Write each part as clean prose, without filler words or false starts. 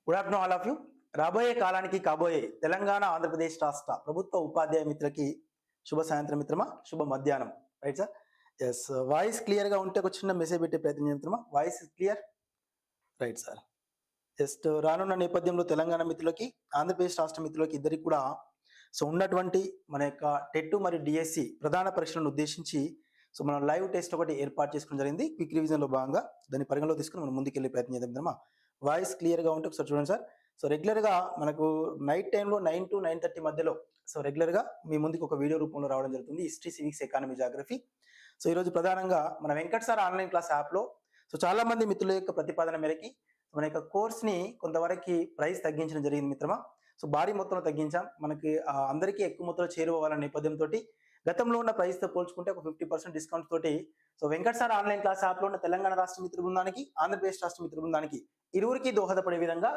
Good afternoon all of you. రాబోయే కాలానికి కాబోయే తెలంగాణ ఆంధ్రప్రదేశ్ రాష్ట్ర ప్రభుత్వ ఉపాధ్యాయ మిత్రులకి శుభ సాయంత్రం మిత్రమా, శుభ మధ్యాహ్నం. Right sir? Yes. Voice clear గా ఉంటే ఒక చిన్న మెసేజ్ పెట్టే ప్రయత్నం మిత్రమా. Voice clear? Right sir. Just రానున్న నేపథ్యంలో తెలంగాణ మిత్రులకి, ఆంధ్రప్రదేశ్ రాష్ట్ర మిత్రులకి ఇద్దరికి కూడా ఉన్నటువంటి మన యొక్క టెట్ మరియు డిఎస్సి ప్రధాన పరీక్షలను ఉద్దేశించి మనం లైవ్ టెస్ట్ ఒకటి ఏర్పాటు చేసుకోవడం జరిగింది. క్విక్ రివిజన్ లో భాగంగా దాన్ని పరిగణలో తీసుకుని మనం ముందుకెళ్లే ప్రయత్నం చేద్దాం మిత్రమా. వాయిస్ క్లియర్ గా ఉంటే ఒకసారి చూడండి సార్. రెగ్యులర్ గా మనకు నైట్ టైంలో 9 to 9:30 మధ్యలో రెగ్యులర్ గా మీ ముందుకు ఒక వీడియో రూపంలో రావడం జరుగుతుంది. History, civics, economy, geography. ఈ రోజు ప్రధానంగా మన Venkat sir online class app లో చాలా మంది మిత్రుల యొక్క ప్రతిపాదన మేరకి మన యొక్క కోర్స్ ని కొంతవరకు ప్రైస్ తగ్గించడం జరిగింది మిత్రమా. భారీ మొత్తంలో తగ్గించాం. మనకి అందరికీ ఎక్కువ మొత్తంలో చేరువవ్వాలనే నేపథ్యంతో గతంలో ఉన్న ప్రైస్ తో పోల్చుకుంటే ఒక 50% డిస్కౌంట్ తోటి Venkat sir online class app లో ఉన్న తెలంగాణ రాష్ట్ర మిత్ర బృందానికి, ఆంధ్రప్రదేశ్ రాష్ట్ర మిత్ర బృందానికి ఇరువురికి దోహదపడే విధంగా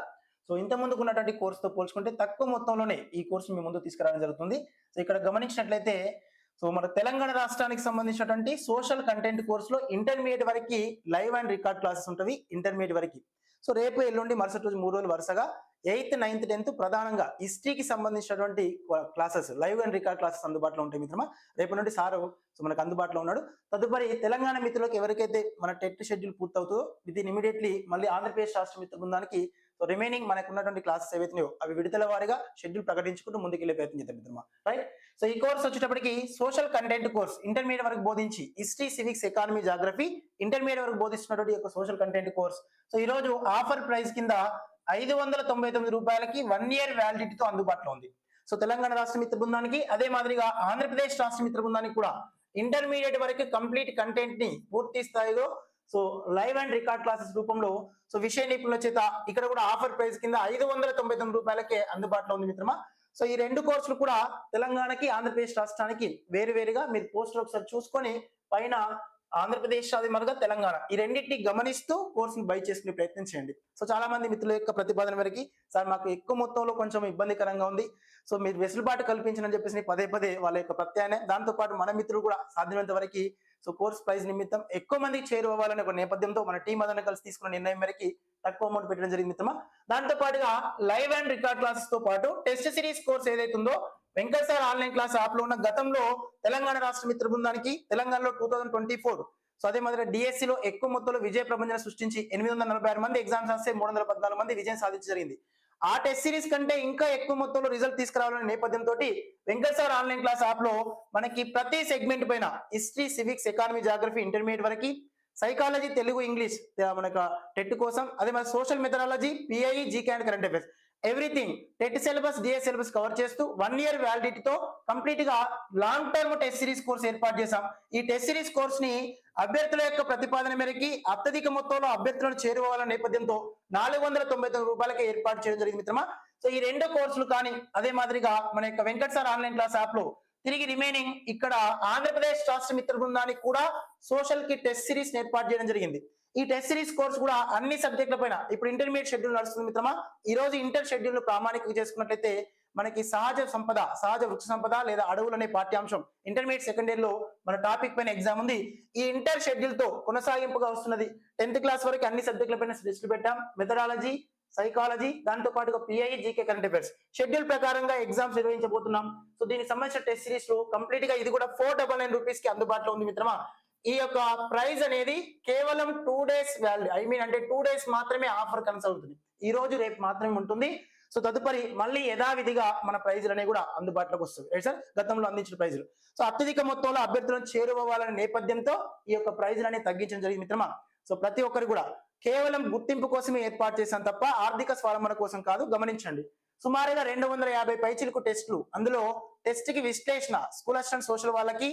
ఇంత ముందుకు ఉన్నటువంటి కోర్స్ తో పోల్చుకుంటే తక్కువ మొత్తంలోనే ఈ కోర్సు మీ ముందు తీసుకురావడం జరుగుతుంది. ఇక్కడ గమనించినట్లయితే మన తెలంగాణ రాష్ట్రానికి సంబంధించినటువంటి సోషల్ కంటెంట్ కోర్సులో ఇంటర్మీడియట్ వరకు లైవ్ అండ్ రికార్డ్ క్లాసెస్ ఉంటవి. ఇంటర్మీడియట్ వరకు రేపు, ఎల్లుండి, మరుసటి రోజు 3 రోజులు వరుసగా 8th, 9th, 10th ప్రధానంగా హిస్టరీకి సంబంధించినటువంటి classes, live and record classes అందుబాటులో ఉంటాయి మిత్రమా. రేపు నుండి సారు మనకు అందుబాటులో ఉన్నాడు. తదుపరి తెలంగాణ మిత్రులకు ఎవరికైతే మన టెట్ షెడ్యూల్ పూర్తవుతుందో విదిన్ ఇమీడియట్లీ మళ్ళీ ఆంధ్రప్రదేశ్ రాష్ట్ర మిత్ర బృందానికి రిమైనింగ్ మనకు ఉన్నటువంటి క్లాసెస్ ఏవైతున్నాయో అవి విడుదల వారిగా షెడ్యూల్ ప్రకటించుకుంటూ ముందుకెళ్లే ప్రయత్నం చేద్దాం మిత్రమా. రైట్. ఈ కోర్స్ వచ్చేటప్పటికి సోషల్ కంటెంట్ కోర్స్ ఇంటర్మీడియట్ వరకు బోధించి history, civics, economy, geography intermediate వరకు బోధిస్తున్నటువంటి యొక్క సోషల్ కంటెంట్ కోర్స్ ఈ రోజు ఆఫర్ ప్రైస్ కింద 599 రూపాయలకి 1 year వ్యాలిడిటీతో అందుబాటులో ఉంది. తెలంగాణ రాష్ట్ర మిత్ర బృందానికి, అదే మాదిరిగా ఆంధ్రప్రదేశ్ రాష్ట్ర మిత్ర బృందానికి కూడా ఇంటర్మీడియట్ వరకు కంప్లీట్ కంటెంట్ ని పూర్తి స్థాయిలో లైవ్ అండ్ రికార్డ్ క్లాసెస్ రూపంలో విషయ నిపుణుల చేత ఇక్కడ కూడా ఆఫర్ ప్రైస్ కింద 599 రూపాయలకే అందుబాటులో ఉంది మిత్రమా. ఈ రెండు కోర్సులు కూడా తెలంగాణకి, ఆంధ్రప్రదేశ్ రాష్ట్రానికి వేరువేరుగా మీరు పోస్టర్ ఒకసారి చూసుకొని పైన ఆంధ్రప్రదేశ్ అది మరుగా తెలంగాణ ఈ రెండింటిని గమనిస్తూ కోర్సును బై చేసుకునే ప్రయత్నం చేయండి. చాలా మంది మిత్రుల యొక్క ప్రతిపాదన మేరకు సార్ మాకు ఎక్కువ మొత్తంలో కొంచెం ఇబ్బందికరంగా ఉంది, మీరు వెసులుబాటు కల్పించని చెప్పేసి పదే పదే వాళ్ళ యొక్క ప్రత్యామ్నాయం. దాంతో పాటు మన మిత్రులు కూడా సాధ్యమైనంత వరకు కోర్స్ ప్రైస్ నిమిత్తం ఎక్కువ మందికి చేరువవ్వాలనే ఒక నేపథ్యంతో మన టీం అందరిని కలిసి తీసుకున్న నిర్ణయం మేరకు తక్కువ అమౌంట్ పెట్టడం జరిగింది మిత్రమా. దాంతో పాటుగా లైవ్ అండ్ రికార్డ్ క్లాసెస్ తో పాటు టెస్ట్ సిరీస్ కోర్స్ ఏదైతుందో Venkat sir online class app లో ఉన్న గతంలో తెలంగాణ రాష్ట్ర మిత్ర బృందానికి తెలంగాణలో 2024 అదే మాదిరిగా డిఎస్సి లో ఎక్కువ మొత్తంలో విజయ ప్రబంధన సృష్టించి 846 మంది ఎగ్జామ్స్ రాస్తే 314 మంది విజయం సాధించడం జరిగింది. ఆ టెస్ట్ సిరీస్ కంటే ఇంకా ఎక్కువ మొత్తంలో రిజల్ట్ తీసుకురావాలనే నేపథ్యంతో Venkat sir online class app లో మనకి ప్రతి సెగ్మెంట్ పైన history, civics, economy, geography intermediate వరకు, సైకాలజీ, తెలుగు, ఇంగ్లీష్ మనకు టెట్ కోసం, అదే మరి social methodology, PIE, GK and current affairs everything TET syllabus, DS syllabus cover చేస్తూ 1 year వ్యాలిడిటీతో కంప్లీట్ గా long term test series course ఏర్పాటు చేశాం. ఈ టెస్ట్ సిరీస్ కోర్స్ ని అభ్యర్థుల యొక్క ప్రతిపాదన మేరకి అత్యధిక మొత్తంలో అభ్యర్థులను చేరువవాలనే నేపథ్యంతో 499 రూపాయలకి ఏర్పాటు చేయడం జరిగింది మిత్రమా. ఈ రెండు కోర్సులు కానీ, అదే మాదిరిగా మన యొక్క Venkat sir online class app లో తిరిగి రిమైనింగ్ ఇక్కడ ఆంధ్రప్రదేశ్ రాష్ట్ర మిత్ర బృందానికి కూడా సోషల్ కి టెస్ట్ సిరీస్ ఏర్పాటు చేయడం జరిగింది. ఈ టెస్ట్ సిరీస్ కోర్స్ కూడా అన్ని సబ్జెక్టుల పైన ఇప్పుడు ఇంటర్మీడియట్ షెడ్యూల్ నడుస్తుంది మిత్రమా. ఈ రోజు ఇంటర్ షెడ్యూల్ ను ప్రామాణికంగా చేసుకున్నట్లయితే మనకి సహజ సంపద, సహజ వృక్ష సంపద లేదా అడవులు అనే పాఠ్యాంశం ఇంటర్మీడియట్ సెకండ్ ఇయర్ లో మన టాపిక్ పైన ఎగ్జామ్ ఉంది. ఈ ఇంటర్ షెడ్యూల్ తో కొనసాగింపుగా వస్తున్నది. 10th క్లాస్ వరకు అన్ని సబ్జెక్టుల పైన టెస్టులు పెట్టాం. మెథడాలజీ, సైకాలజీ, దాంతో పాటుగా pi, GK, current affairs schedule ప్రకారంగా ఎగ్జామ్స్ నిర్వహించబోతున్నాం. దీనికి సంబంధించిన టెస్ట్ సిరీస్ లో కంప్లీట్ గా ఇది కూడా 499 రూపీస్ కి అందుబాటులో ఉంది మిత్రమా. ఈ యొక్క ప్రైస్ అనేది కేవలం 2 days వ్యాలిడ్, అంటే 2 days మాత్రమే ఆఫర్ కొనసాగుతుంది. ఈ రోజు, రేపు మాత్రమే ఉంటుంది. తదుపరి మళ్ళీ యథావిధిగా మన ప్రైజులు అనేవి కూడా అందుబాటులోకి వస్తుంది. రైట్ సార్, గతంలో అందించిన ప్రైజులు అత్యధిక మొత్తంలో అభ్యర్థులను చేరువవ్వాలనే నేపథ్యంతో ఈ యొక్క ప్రైజులు అనేది తగ్గించడం జరిగింది మిత్రమా. ప్రతి ఒక్కరు కూడా కేవలం గుర్తింపు కోసమే ఏర్పాటు చేశాం తప్ప ఆర్థిక స్వావలంబన కోసం కాదు. గమనించండి, సుమారుగా 250 పైచిలకు టెస్టులు, అందులో టెస్ట్ కి విశ్లేషణ, స్కూల్ అసిస్టెంట్ సోషల్ వాళ్ళకి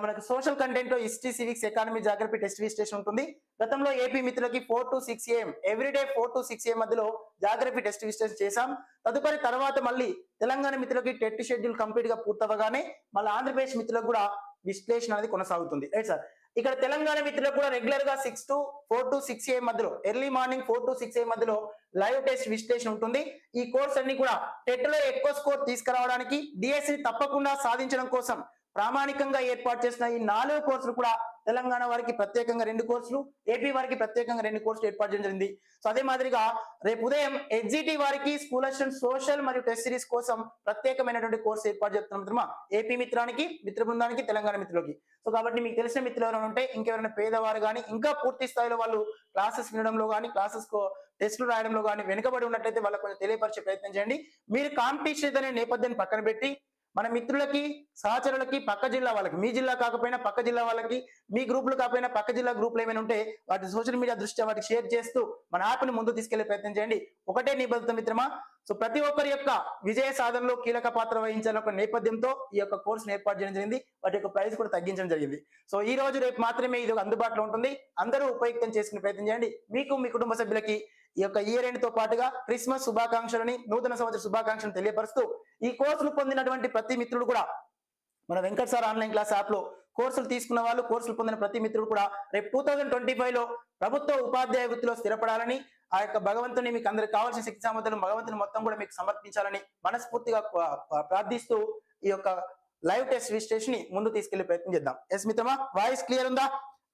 మనకు సోషల్ కంటెంట్ లో history, civics, economy, geography test విశ్లేషణ ఉంటుంది. గతంలో ఏపీ మిత్రులకి 4 to 6 AM everyday 4 to 6 AM మధ్యలో జాగ్రఫీ టెస్ట్ విశ్లేషణ చేశాం. తదుపరి తర్వాత మళ్ళీ తెలంగాణ మిత్రులకి టెట్ షెడ్యూల్ కంప్లీట్ గా పూర్తవగానే మళ్ళీ ఆంధ్రప్రదేశ్ మిత్రులకు కూడా విశ్లేషణ అనేది కొనసాగుతుంది. రైట్ సార్, ఇక్కడ తెలంగాణ మిత్రులకు కూడా రెగ్యులర్ గా 4 to 6 AM మధ్యలో, ఎర్లీ మార్నింగ్ 4 to 6 AM మధ్యలో లైవ్ టెస్ట్ విశ్లేషణ ఉంటుంది. ఈ కోర్స్ అన్ని కూడా టెట్ లో ఎక్కువ స్కోర్ తీసుకురావడానికి, డిఎస్సి తప్పకుండా సాధించడం కోసం ప్రామాణికంగా ఏర్పాటు చేసిన ఈ 4 కోర్సులు కూడా తెలంగాణ వారికి ప్రత్యేకంగా 2 కోర్సులు, ఏపీ వారికి ప్రత్యేకంగా 2 కోర్సులు ఏర్పాటు చేయడం జరిగింది. సో అదే మాదిరిగా రేపు ఉదయం హెచ్జిటి వారికి స్కూల్ అసిస్టెంట్ సోషల్ మరియు టెస్ట్ సిరీస్ కోసం ప్రత్యేకమైనటువంటి కోర్సు ఏర్పాటు చేస్తున్నాం మిత్రమా. ఏపీ మిత్రానికి, మిత్ర బృందానికి, తెలంగాణ మిత్రులకి. సో కాబట్టి మీకు తెలిసిన మిత్రులు ఎవరైనా ఉంటే, ఇంకెవరైనా పేదవారు కానీ ఇంకా పూర్తి స్థాయిలో వాళ్ళు క్లాసెస్ వినడంలో కానీ, క్లాసెస్ టెస్టులు రాయడంలో కానీ వెనుకబడి ఉన్నట్లయితే వాళ్ళకు కొంచెం తెలియపరిచే ప్రయత్నం చేయండి. మీరు కాంపిటీషన్ అనే నేపథ్యాన్ని పక్కన పెట్టి మన మిత్రులకి, సహచరులకి, పక్క జిల్లా వాళ్ళకి, మీ జిల్లా కాకపోయినా పక్క జిల్లా వాళ్ళకి, మీ గ్రూపులు కాకపోయినా పక్క జిల్లా గ్రూపులు ఏమైనా ఉంటే వాటి సోషల్ మీడియా దృష్ట్యా వాటికి షేర్ చేస్తూ మన యాప్ని ముందు తీసుకెళ్లే ప్రయత్నం చేయండి. ఒకటే నిబద్ధత మిత్రమా, సో ప్రతి ఒక్కరి యొక్క విజయ సాధనలో కీలక పాత్ర వహించాలని ఒక నేపథ్యంతో ఈ యొక్క కోర్సును ఏర్పాటు చేయడం జరిగింది. వాటి యొక్క ప్రైస్ కూడా తగ్గించడం జరిగింది. సో ఈ రోజు రేపు మాత్రమే ఇది అందుబాటులో ఉంటుంది. అందరూ ఉపయుక్తం చేసుకునే ప్రయత్నం చేయండి. మీకు, మీ కుటుంబ సభ్యులకి ఈ యొక్క ఇయర్ ఎండ్ తో పాటుగా క్రిస్మస్ శుభాకాంక్షలని, నూతన సంవత్సర శుభాకాంక్షలు తెలియపరుస్తూ ఈ కోర్సులు పొందినటువంటి ప్రతి మిత్రుడు కూడా మన Venkat sir online class app లో కోర్సులు తీసుకున్న వాళ్ళు, కోర్సులు పొందిన ప్రతి మిత్రుడు కూడా రేపు 2025 లో ప్రభుత్వ ఉపాధ్యాయ వృత్తిలో స్థిరపడాలని, ఆ యొక్క భగవంతుని మీకు అందరికి కావాల్సిన శక్తి సామర్థ్యాలు భగవంతుని మొత్తం కూడా మీకు సమర్పించాలని మనస్ఫూర్తిగా ప్రార్థిస్తూ ఈ యొక్క లైవ్ టెస్ట్ రిజిస్ట్రేషన్ ని ముందు తీసుకెళ్లే ప్రయత్నం చేద్దాం. ఎస్ మిత్రమా, వాయిస్ క్లియర్ ఉందా?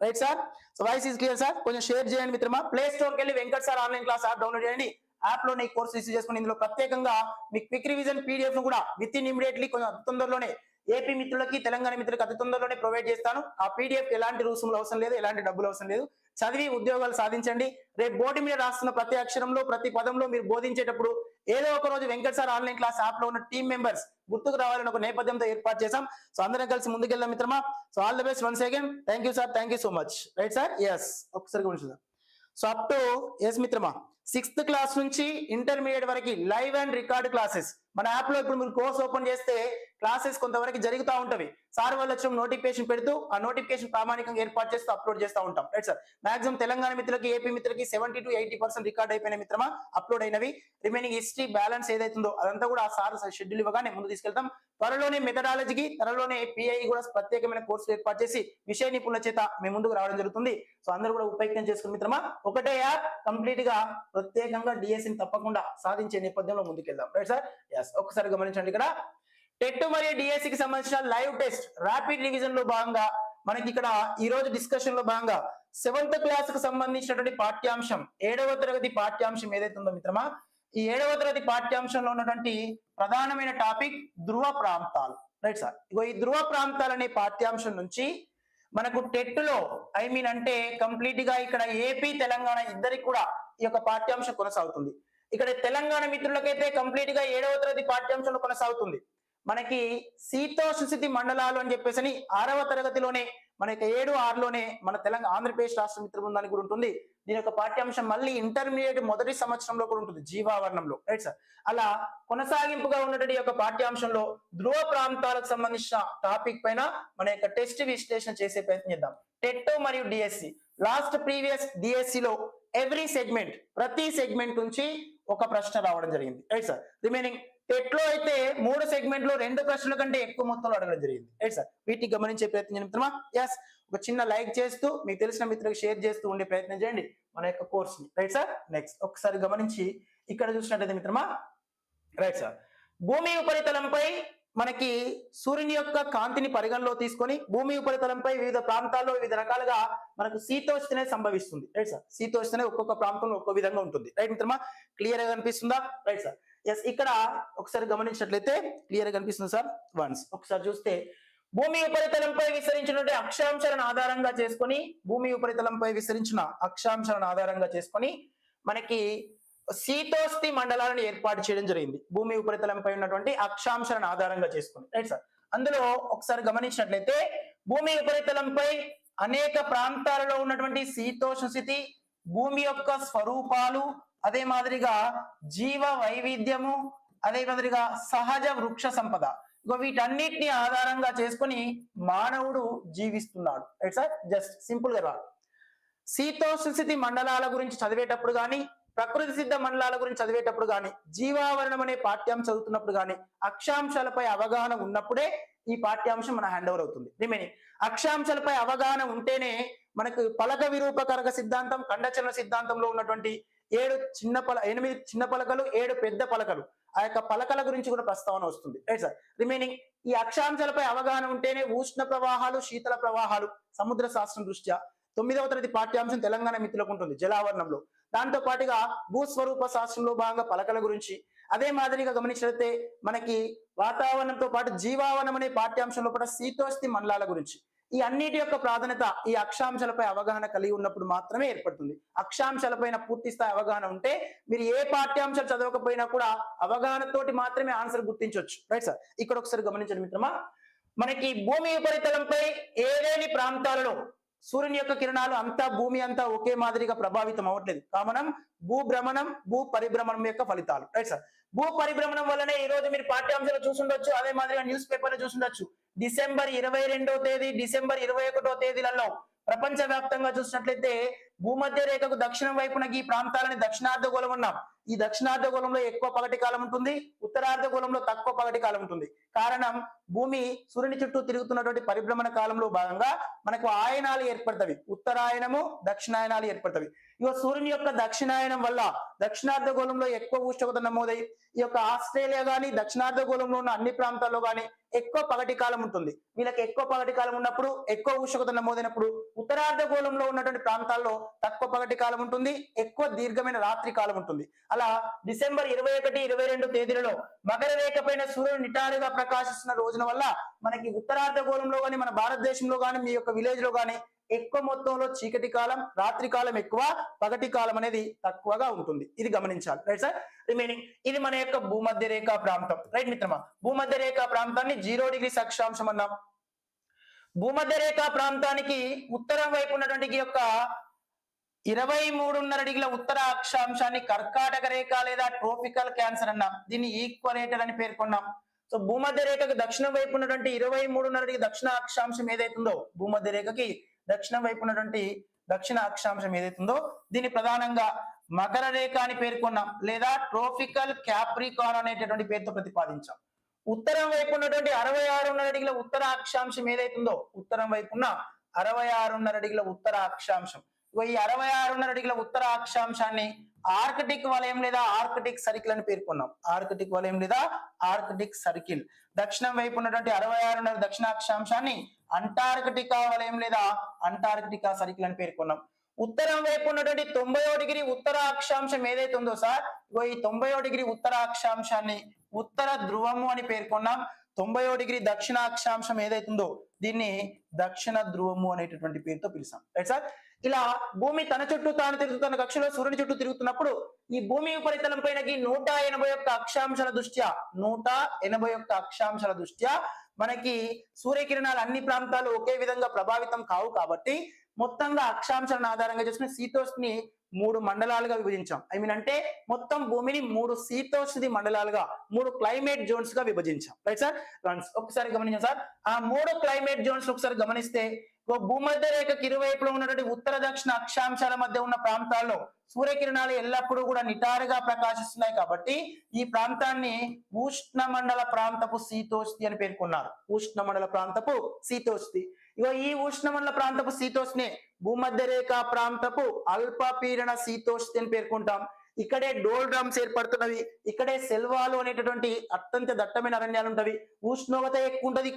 Right sir, so voice is clear sir. కొంచెం షేర్ చేయండి మిత్రమా. ప్లే స్టోర్ కి వెళ్ళి Venkat sir online class app download చేయండి. యాప్ లో ఈ కోర్సు రిసీవ్ చేసుకుని ఇందులో ప్రత్యేకంగా మీకు క్విక్ రివిజన్ పీడిఎఫ్ ను కూడా విత్ ఇన్ ఇమిడియట్లీ కొంచెం అతి తొందరలోనే ఏపీ మిత్రులకి, తెలంగాణ మిత్రులకి అతి తొందరలోనే ప్రొవైడ్ చేస్తాను. ఆ పీడిఎఫ్ ఎలాంటి రుసుములు అవసరం లేదు, ఎలాంటి డబ్బులు అవసరం లేదు. చదివి ఉద్యోగాలు సాధించండి. రేపు బోర్డు మీద రాస్తున్న ప్రతి అక్షరంలో, ప్రతి పదంలో మీరు బోధించేటప్పుడు ఏదో ఒక రోజు Venkat sir online class app లో ఉన్న టీమ్ మెంబర్స్ గుర్తుకు రావాలని ఒక నేపథ్యంతో ఏర్పాటు చేశాం. సో అందరం కలిసి ముందుకెళ్దాం మిత్రమా. So all the best once again. Thank you sir, thank you so much. Right sir, yes ఒకసారి చూద్దాం. సో అప్ టు ఎస్ మిత్రమా 6th క్లాస్ నుంచి ఇంటర్మీడియట్ వరకు లైవ్ అండ్ రికార్డ్ క్లాసెస్ మన యాప్ లో ఇప్పుడు మీరు కోర్స్ ఓపెన్ చేస్తే క్లాసెస్ కొంతవరకు జరుగుతూ ఉంటవి. సార్ వాళ్ళు వచ్చిన నోటిఫికేషన్ పెడుతూ ఆ నోటిఫికేషన్ ప్రామాణికంగా ఏర్పాటు చేస్తూ అప్లోడ్ చేస్తూ ఉంటాం. రైట్ సార్, మాక్సిమం తెలంగాణ మిత్రులకి, ఏపీ మిత్రులకి 70 to 80% రికార్డ్ అయిపోయిన మిత్రమా అప్లోడ్ అయినవి. రిమైనింగ్ హిస్టరీ బ్యాలెన్స్ ఏదైతుందో అదంతా కూడా ఆ సార్ షెడ్యూల్ ఇవ్వగానే ముందు తీసుకెళ్తాం. త్వరలోనే మెథడాలజీకి, త్వరలోనే పిఐ కూడా ప్రత్యేకమైన కోర్సులు ఏర్పాటు చేసి విషయ నిపుణుల చేత మేము ముందుకు రావడం జరుగుతుంది. సో అందరూ కూడా ఉపయోగం చేసుకుని మిత్రమా ఒకటే యాప్ కంప్లీట్ గా ప్రత్యేకంగా డిఎస్సిని తప్పకుండా సాధించే నేపథ్యంలో ముందుకెళ్దాం. రైట్ సార్, ఎస్ ఒకసారి గమనించండి. ఇక్కడ టెట్ మరియు డిఎస్సికి సంబంధించిన లైవ్ టెస్ట్ ర్యాపిడ్ రివిజన్ లో భాగంగా మనకి ఇక్కడ ఈ రోజు డిస్కషన్ లో భాగంగా 7th క్లాస్ కు సంబంధించినటువంటి పాఠ్యాంశం 7వ తరగతి పాఠ్యాంశం ఏదైతే ఉందో మిత్రమా, ఈ 7వ తరగతి పాఠ్యాంశంలో ఉన్నటువంటి ప్రధానమైన టాపిక్ ధ్రువ ప్రాంతాలు. రైట్ సార్, ఇగో ఈ ధ్రువ ప్రాంతాలు అనే పాఠ్యాంశం నుంచి మనకు టెట్ లో అంటే కంప్లీట్ గా ఇక్కడ ఏపీ, తెలంగాణ ఇద్దరికి కూడా ఈ యొక్క పాఠ్యాంశం కొనసాగుతుంది. ఇక్కడ తెలంగాణ మిత్రులకైతే కంప్లీట్ గా 7వ తరగతి పాఠ్యాంశంలో కొనసాగుతుంది. మనకి శీతోష్ణస్థితి మండలాలు అని చెప్పేసి 6వ తరగతిలోనే మనకి 7, 6లోనే మన తెలంగాణ ఆంధ్రప్రదేశ్ రాష్ట్ర మిత్ర బృందానికి కూడా ఉంటుంది. దీని యొక్క పాఠ్యాంశం మళ్ళీ ఇంటర్మీడియట్ మొదటి సంవత్సరంలో కూడా ఉంటుంది, జీవావరణంలో. రైట్ సార్, అలా కొనసాగింపుగా ఉన్నటువంటి యొక్క పాఠ్యాంశంలో ధ్రువ ప్రాంతాలకు సంబంధించిన టాపిక్ పైన మన యొక్క టెస్ట్ విశ్లేషణ చేసే ప్రయత్నం చేద్దాం. టెట్ మరియు డిఎస్సి లాస్ట్ ప్రీవియస్ డిఎస్సి లో ఎవ్రీ సెగ్మెంట్, ప్రతి సెగ్మెంట్ నుంచి ఒక ప్రశ్న రావడం జరిగింది. రైట్ సార్, రిమైనింగ్ టెట్ లో అయితే 3 సెగ్మెంట్ లో 2 ప్రశ్నల కంటే ఎక్కువ మొత్తంలో అడగడం జరిగింది. రైట్ సార్, వీటిని గమనించే ప్రయత్నం చేద్దామా. ఎస్ ఒక చిన్న లైక్ చేస్తూ మీకు తెలిసిన మిత్రులకు షేర్ చేస్తూ ఉండే ప్రయత్నం చేయండి మన యొక్క కోర్స్ ని. రైట్ సార్, నెక్స్ట్ ఒకసారి గమనించి ఇక్కడ చూసినట్టయితే మిత్రమా, రైట్ సార్, భూమి ఉపరితలంపై మనకి సూర్యుని యొక్క కాంతిని పరిగణలో తీసుకొని భూమి ఉపరితలంపై వివిధ ప్రాంతాల్లో వివిధ రకాలుగా మనకు శీతోష్ణ సంభవిస్తుంది. రైట్ సార్, శీతోష్ణ ఒక్కొక్క ప్రాంతంలో ఒక్కో విధంగా ఉంటుంది. రైట్ మిత్రమా, క్లియర్ గా కనిపిస్తుందా? రైట్ సార్, ఎస్ ఇక్కడ ఒకసారి గమనించినట్లయితే క్లియర్ గా కనిపిస్తుంది సార్. వన్స్ ఒకసారి చూస్తే భూమి ఉపరితలంపై విస్తరించినటువంటి అక్షాంశాలను ఆధారంగా చేసుకొని, భూమి ఉపరితలంపై విస్తరించిన అక్షాంశాలను ఆధారంగా చేసుకొని మనకి శీతోష్ణ మండలాలను ఏర్పాటు చేయడం జరిగింది. భూమి ఉపరితలంపై ఉన్నటువంటి అక్షాంశాలను ఆధారంగా చేసుకొని. రైట్ సార్, అందులో ఒకసారి గమనించినట్లయితే భూమి ఉపరితలంపై అనేక ప్రాంతాలలో ఉన్నటువంటి శీతోష్ణ స్థితి, భూమి యొక్క స్వరూపాలు, అదే మాదిరిగా జీవ వైవిధ్యము, అదే మాదిరిగా సహజ వృక్ష సంపద, వీటన్నిటిని ఆధారంగా చేసుకొని మానవుడు జీవిస్తున్నాడు. రైట్ సార్, జస్ట్ సింపుల్ గా రాదు. శీతోష్ణ స్థితి మండలాల గురించి చదివేటప్పుడు కానీ, ప్రకృతి సిద్ధ మండలాల గురించి చదివేటప్పుడు కానీ, జీవావరణం అనే పాఠ్యాంశం చదువుతున్నప్పుడు కానీ అక్షాంశాలపై అవగాహన ఉన్నప్పుడే ఈ పాఠ్యాంశం మన హ్యాండ్ ఓవర్ అవుతుంది. రిమైనింగ్ అక్షాంశాలపై అవగాహన ఉంటేనే మనకు పలక విరూపకరక సిద్ధాంతం, ఖండచలన సిద్ధాంతంలో ఉన్నటువంటి 8 చిన్న పలకలు, 7 పెద్ద పలకలు, ఆ యొక్క పలకల గురించి కూడా ప్రస్తావన వస్తుంది. రైట్ సార్, రిమైనింగ్ ఈ అక్షాంశాలపై అవగాహన ఉంటేనే ఉష్ణ ప్రవాహాలు శీతల ప్రవాహాలు సముద్ర శాస్త్రం దృష్ట్యా 9వ తరగతి పాఠ్యాంశం తెలంగాణ మిత్రులకు ఉంటుంది జలావరణంలో. దాంతో పాటుగా భూస్వరూప శాస్త్రంలో భాగంగా పలకల గురించి, అదే మాదిరిగా గమనించినట్లయితే మనకి వాతావరణంతో పాటు జీవావరణం అనే పాఠ్యాంశంలో కూడా శీతోష్ణ మండలాల గురించి. ఈ అన్నిటి యొక్క ప్రాధాన్యత ఈ అక్షాంశాలపై అవగాహన కలిగి ఉన్నప్పుడు మాత్రమే ఏర్పడుతుంది. అక్షాంశాలపైన పూర్తి స్థాయి అవగాహన ఉంటే మీరు ఏ పాఠ్యాంశాలు చదవకపోయినా కూడా అవగాహనతోటి మాత్రమే ఆన్సర్ గుర్తించవచ్చు. రైట్ సార్, ఇక్కడ ఒకసారి గమనించండి మిత్రమా, మనకి భూమి ఉపరితలంపై ఏదేని ప్రాంతాలలో సూర్యుని యొక్క కిరణాలు అంతా భూమి అంతా ఒకే మాదిరిగా ప్రభావితం అవ్వట్లేదు. కామనం భూభ్రమణం భూ పరిభ్రమణం యొక్క ఫలితాలు. రైట్ సార్, భూ పరిభ్రమణం వల్లనే ఈ రోజు మీరు పాఠ్యాంశాలు చూసుండొచ్చు, అదే మాదిరిగా న్యూస్ పేపర్ లో చూసుండొచ్చు. డిసెంబర్ 22వ తేదీ డిసెంబర్ 21వ తేదీలలో ప్రపంచ వ్యాప్తంగా చూసినట్లయితే భూమధ్య రేఖకు దక్షిణం వైపున ఈ ప్రాంతాలని దక్షిణార్ధగోళం ఉన్నాం. ఈ దక్షిణార్ధగోళంలో ఎక్కువ పగటి కాలం ఉంటుంది, ఉత్తరార్ధగోళంలో తక్కువ పగటి కాలం ఉంటుంది. కారణం భూమి సూర్యుని చుట్టూ తిరుగుతున్నటువంటి పరిభ్రమణ కాలంలో భాగంగా మనకు ఆయనాలు ఏర్పడతవి, ఉత్తరాయణము దక్షిణాయనాలు ఏర్పడతవి. ఇక సూర్యుని యొక్క దక్షిణాయనం వల్ల దక్షిణార్ధగోళంలో ఎక్కువ ఉష్ణోగ్రత నమోదై ఈ యొక్క ఆస్ట్రేలియా గానీ దక్షిణార్ధగోళంలో ఉన్న అన్ని ప్రాంతాల్లో గానీ ఎక్కువ పగటి కాలం ఉంటుంది. వీళ్ళకి ఎక్కువ పగటి కాలం ఉన్నప్పుడు ఎక్కువ ఉష్ణోగ్రత నమోదైనప్పుడు ఉత్తరార్ధగోళంలో ఉన్నటువంటి ప్రాంతాల్లో తక్కువ పగటి కాలం ఉంటుంది, ఎక్కువ దీర్ఘమైన రాత్రి కాలం ఉంటుంది. అలా డిసెంబర్ 21, 22 తేదీలలో మకర రేఖ పైన సూర్యుడు నిటారుగా ప్రకాశిస్తున్న రోజున వల్ల మనకి ఉత్తరార్ధగోళంలో గానీ మన భారతదేశంలో గానీ మీ యొక్క విలేజ్ లో గానీ ఎక్కువ మొత్తంలో చీకటి కాలం, రాత్రి కాలం ఎక్కువ, పగటి కాలం అనేది తక్కువగా ఉంటుంది. ఇది గమనించాలి. రైట్ సార్, రిమైనింగ్ ఇది మన యొక్క భూమధ్య రేఖ ప్రాంతం. రైట్ మిత్రమా, భూమధ్య రేఖ ప్రాంతాన్ని 0 డిగ్రీస్ అక్షాంశం అన్నాం. భూమధ్య రేఖ ప్రాంతానికి ఉత్తరం వైపు ఉన్నటువంటి ఈ యొక్క 23.5 డిగ్రీల ఉత్తర అక్షాంశాన్ని కర్కాటక రేఖ లేదా ట్రోపికల్ క్యాన్సర్ అన్నాం. దీన్ని ఈక్వలేటర్ అని పేర్కొన్నాం. సో భూమధ్య రేఖకు దక్షిణం వైపు ఉన్నటువంటి 23.5 డిగ్రీ దక్షిణ అక్షాంశం ఏదైతుందో భూమధ్య రేఖకి దక్షిణం వైపు ఉన్నటువంటి దక్షిణ అక్షాంశం ఏదైతుందో దీన్ని ప్రధానంగా మకర రేఖ అని పేర్కొన్నాం, లేదా ట్రోపికల్ క్యాప్రికాన్ అనేటటువంటి పేరుతో ప్రతిపాదించాం. ఉత్తరం వైపు ఉన్నటువంటి 66.5 డిగ్రీల ఉత్తర అక్షాంశం ఏదైతుందో ఉత్తరం వైపు ఉన్న 66.5 డిగ్రీల ఉత్తర అక్షాంశం, ఈ 66.5 డిగ్రీల ఉత్తర అక్షాంశాన్ని ఆర్కిటిక్ వలయం లేదా ఆర్కిటిక్ సర్కిల్ అని పేర్కొన్నాం. ఆర్కిటిక్ వలయం లేదా ఆర్కిటిక్ సర్కిల్. దక్షిణం వైపు ఉన్నటువంటి 66.5 దక్షిణ అక్షాంశాన్ని అంటార్కిటికా వలయం లేదా అంటార్కిటికా సర్కిల్ అని పేర్కొన్నాం. ఉత్తరం వైపు ఉన్నటువంటి 90వ డిగ్రీ ఉత్తర అక్షాంశం ఏదైతే ఉందో సార్, ఈ 90వ డిగ్రీ ఉత్తర అక్షాంశాన్ని ఉత్తర ధ్రువము అని పేర్కొన్నాం. 90వ డిగ్రీ దక్షిణ అక్షాంశం ఏదైతుందో దీన్ని దక్షిణ ధ్రువము అనేటటువంటి పేరుతో పిలుస్తాం. రైట్ సార్, ఇలా భూమి తన చుట్టూ తాను తిరుగుతున్న కక్షలో సూర్యుని చుట్టూ తిరుగుతున్నప్పుడు ఈ భూమి ఉపరితలం పైన 181 అక్షాంశాల దృష్ట్యా 181 అక్షాంశాల దృష్ట్యా మనకి సూర్యకిరణాలు అన్ని ప్రాంతాలు ఒకే విధంగా ప్రభావితం కావు. కాబట్టి మొత్తంగా అక్షాంశాలను ఆధారంగా చేసుకుని శీతోష్ణి 3 మండలాలుగా విభజించాం. అంటే మొత్తం భూమిని 3 శీతోష్ణ మండలాలుగా 3 క్లైమేట్ జోన్స్ గా విభజించాం. రైట్ సార్, ఒకసారి గమనించాం సార్. ఆ 3 క్లైమేట్ జోన్స్ ఒకసారి గమనిస్తే భూమధ్య రేఖకి ఇరువైపులో ఉన్నటువంటి ఉత్తర దక్షిణ అక్షాంశాల మధ్య ఉన్న ప్రాంతాల్లో సూర్యకిరణాలు ఎల్లప్పుడూ కూడా నిటారుగా ప్రకాశిస్తున్నాయి. కాబట్టి ఈ ప్రాంతాన్ని ఉష్ణమండల ప్రాంతపు శీతోష్ణి అని పేర్కొన్నారు. ఉష్ణమండల ప్రాంతపు శీతోష్ణి. ఈ ఉష్ణమండల ప్రాంతపు శీతోష్ణి భూమధ్య రేఖ ప్రాంతపు అల్పపీడన శీతోష్ణి అని పేర్కొంటాం. ఇక్కడే డోల్ డ్రమ్స్ ఏర్పడుతున్నవి, ఇక్కడే సెల్వాలు అనేటటువంటి అత్యంత దట్టమైన అరణ్యాలు ఉంటవి. ఉష్ణోగ్రత ఎక్కువ ఉంటది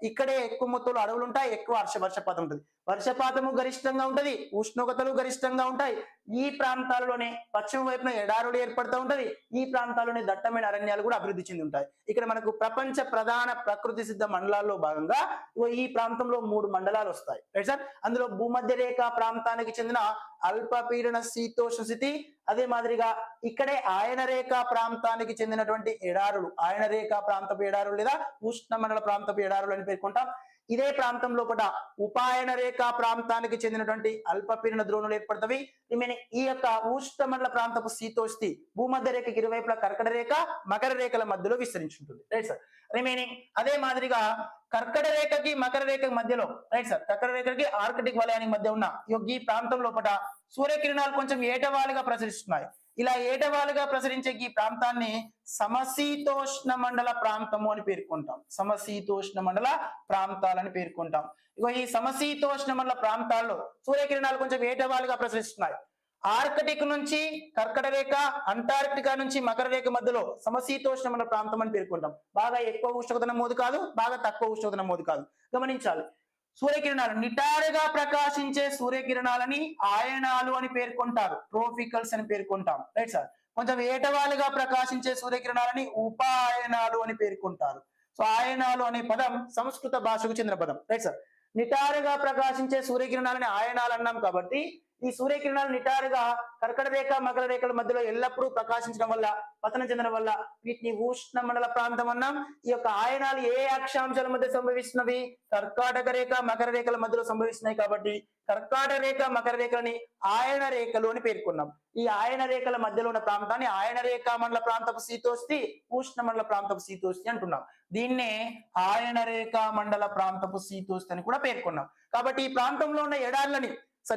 ఇక్కడే ఎక్కువ మొత్తంలో అడవులు ఉంటాయి, ఎక్కువ వర్షపాతం ఉంటుంది. వర్షపాతము గరిష్టంగా ఉంటది, ఉష్ణోగ్రతలు గరిష్టంగా ఉంటాయి. ఈ ప్రాంతాల్లోనే పశ్చిమ వైపున ఎడారులు ఏర్పడుతూ ఉంటది. ఈ ప్రాంతాల్లోనే దట్టమైన అరణ్యాలు కూడా అభివృద్ధి చెంది ఉంటాయి. ఇక్కడ మనకు ప్రపంచ ప్రధాన ప్రకృతి సిద్ధ మండలాల్లో భాగంగా ఈ ప్రాంతంలో 3 మండలాలు వస్తాయి. రైట్ సార్, అందులో భూమధ్య రేఖ ప్రాంతానికి చెందిన అల్పపీడన శీతోష్ణ స్థితి, అదే మాదిరిగా ఇక్కడే ఆయన రేఖ ప్రాంతానికి చెందినటువంటి ఎడారులు, ఆయన రేఖ ప్రాంతపు ఎడారులు లేదా ఉష్ణమండల ప్రాంతపు ఎడారులు అని పేర్కొంటాం. ఇదే ప్రాంతం లోపల ఉపాయన రేఖ ప్రాంతానికి చెందినటువంటి అల్పపీడన ద్రోణులు ఏర్పడతవి. ఈ యొక్క ఉష్ణమండల ప్రాంతపు శీతోష్ణి భూమధ్య రేఖకి ఇరువైపుల కర్కట రేఖ మకర రేఖల మధ్యలో విస్తరించి ఉంటుంది. రైట్ సార్, రిమైనింగ్ అదే మాదిరిగా కర్కట రేఖకి మకర రేఖకి మధ్యలో, రైట్ సార్, కర్కట రేఖకి ఆర్కిటిక్ వలయానికి మధ్య ఉన్న ఈ ప్రాంతం లోపల సూర్యకిరణాలు కొంచెం ఏటవాలుగా ప్రసరిస్తున్నాయి. ఇలా ఏటవాలుగా ప్రసరించే ఈ ప్రాంతాన్ని సమశీతోష్ణ మండల ప్రాంతము అని పేర్కొంటాం. సమశీతోష్ణ మండల ప్రాంతాలని పేర్కొంటాం. ఈ సమశీతోష్ణ మండల ప్రాంతాల్లో సూర్యకిరణాలు కొంచెం ఏటవాలుగా ప్రసరిస్తున్నాయి. ఆర్కిటిక్ నుంచి కర్కట రేఖ, అంటార్క్టికా నుంచి మకర రేఖ మధ్యలో సమశీతోష్ణమండల ప్రాంతం అని పేర్కొంటాం. బాగా ఎక్కువ ఉష్ణోగ్రత నమోదు కాదు, బాగా తక్కువ ఉష్ణోగ్రత నమోదు కాదు. గమనించాలి. సూర్యకిరణాలు నిటారుగా ప్రకాశించే సూర్యకిరణాలని ఆయనాలు అని పేర్కొంటారు, ట్రోపికల్స్ అని పేర్కొంటాం. Right sir. కొంచెం ఏటవాలుగా ప్రకాశించే సూర్యకిరణాలని ఉపాయనాలు అని పేర్కొంటారు. సో ఆయనాలు అనే పదం సంస్కృత భాషకు చెందిన పదం. Right sir. నిటారుగా ప్రకాశించే సూర్యకిరణాలని ఆయనాలు అన్నాం కాబట్టి ఈ సూర్యకిరణాలు నిటారుగా కర్కట రేఖ మకర రేఖల మధ్యలో ఎల్లప్పుడూ ప్రకాశించడం వల్ల, పతనం చెందడం వల్ల వీటిని ఉష్ణ మండల ప్రాంతం అన్నాం. ఈ యొక్క ఆయనాలు ఏ అక్షాంశాల మధ్య సంభవిస్తున్నవి? కర్కాటక రేఖ మకర రేఖల మధ్యలో సంభవిస్తున్నాయి కాబట్టి కర్కాటక రేఖ మకర రేఖలని ఆయన రేఖలు అని పేర్కొన్నాం. ఈ ఆయన రేఖల మధ్యలో ఉన్న ప్రాంతాన్ని ఆయన రేఖ మండల ప్రాంతపు శీతోష్ణి, ఉష్ణ మండల ప్రాంతపు శీతోష్ణి అంటున్నాం. దీన్నే ఆయన రేఖ మండల ప్రాంతపు శీతోష్ణి అని కూడా పేర్కొన్నాం. కాబట్టి ఈ ప్రాంతంలో ఉన్న ఎడార్లని,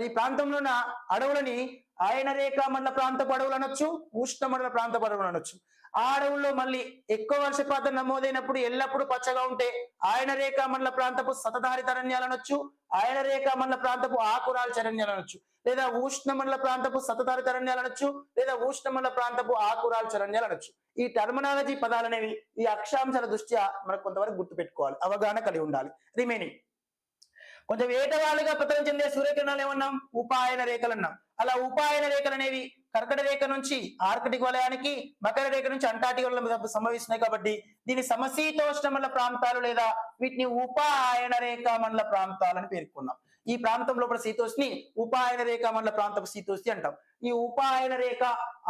ఈ ప్రాంతంలో ఉన్న అడవులని ఆయన రేఖ మండల ప్రాంతపు అడవులు అనొచ్చు, ఉష్ణ మండల ప్రాంతపు అడవులు అనొచ్చు. ఆ అడవుల్లో మళ్ళీ ఎక్కువ వర్షపాతం నమోదైనప్పుడు ఎల్లప్పుడూ పచ్చగా ఉంటే ఆయన రేఖ మండల ప్రాంతపు సతతహరిత అరణ్యాలు అనొచ్చు, ఆయన రేఖ మండల ప్రాంతపు ఆకురాల చరణ్యాలు అనొచ్చు, లేదా ఉష్ణ మండల ప్రాంతపు సతతహరిత అరణ్యాలు అనొచ్చు, లేదా ఉష్ణ మండల ప్రాంతపు ఆకురాల చరణ్యాలు అనొచ్చు. ఈ టర్మినాలజీ పదాలు అనేవి ఈ అక్షాంశాల దృష్ట్యా మనకు కొంతవరకు గుర్తు పెట్టుకోవాలి, అవగాహన కలిగి ఉండాలి. రిమైనింగ్ కొంచెం ఏటవాలుగా పతనం చెందే సూర్యకిరణాలు ఏమన్నాం? ఉపాయన రేఖలు అన్నాం. అలా ఉపాయన రేఖలు అనేవి కర్కట రేఖ నుంచి ఆర్కిటిక్ వలయానికి, మకర రేఖ నుంచి అంటార్క్టిక్ సంభవిస్తున్నాయి కాబట్టి దీని సమశీతోష్ణ మండల ప్రాంతాలు లేదా వీటిని ఉపాయన రేఖ మండల ప్రాంతాలని పేర్కొన్నాం. ఈ ప్రాంతం లోపల శీతోష్ణి ఉపాయన రేఖ మండల ప్రాంతపు శీతోష్ణి అంటాం. ఈ ఉపాయన రేఖ,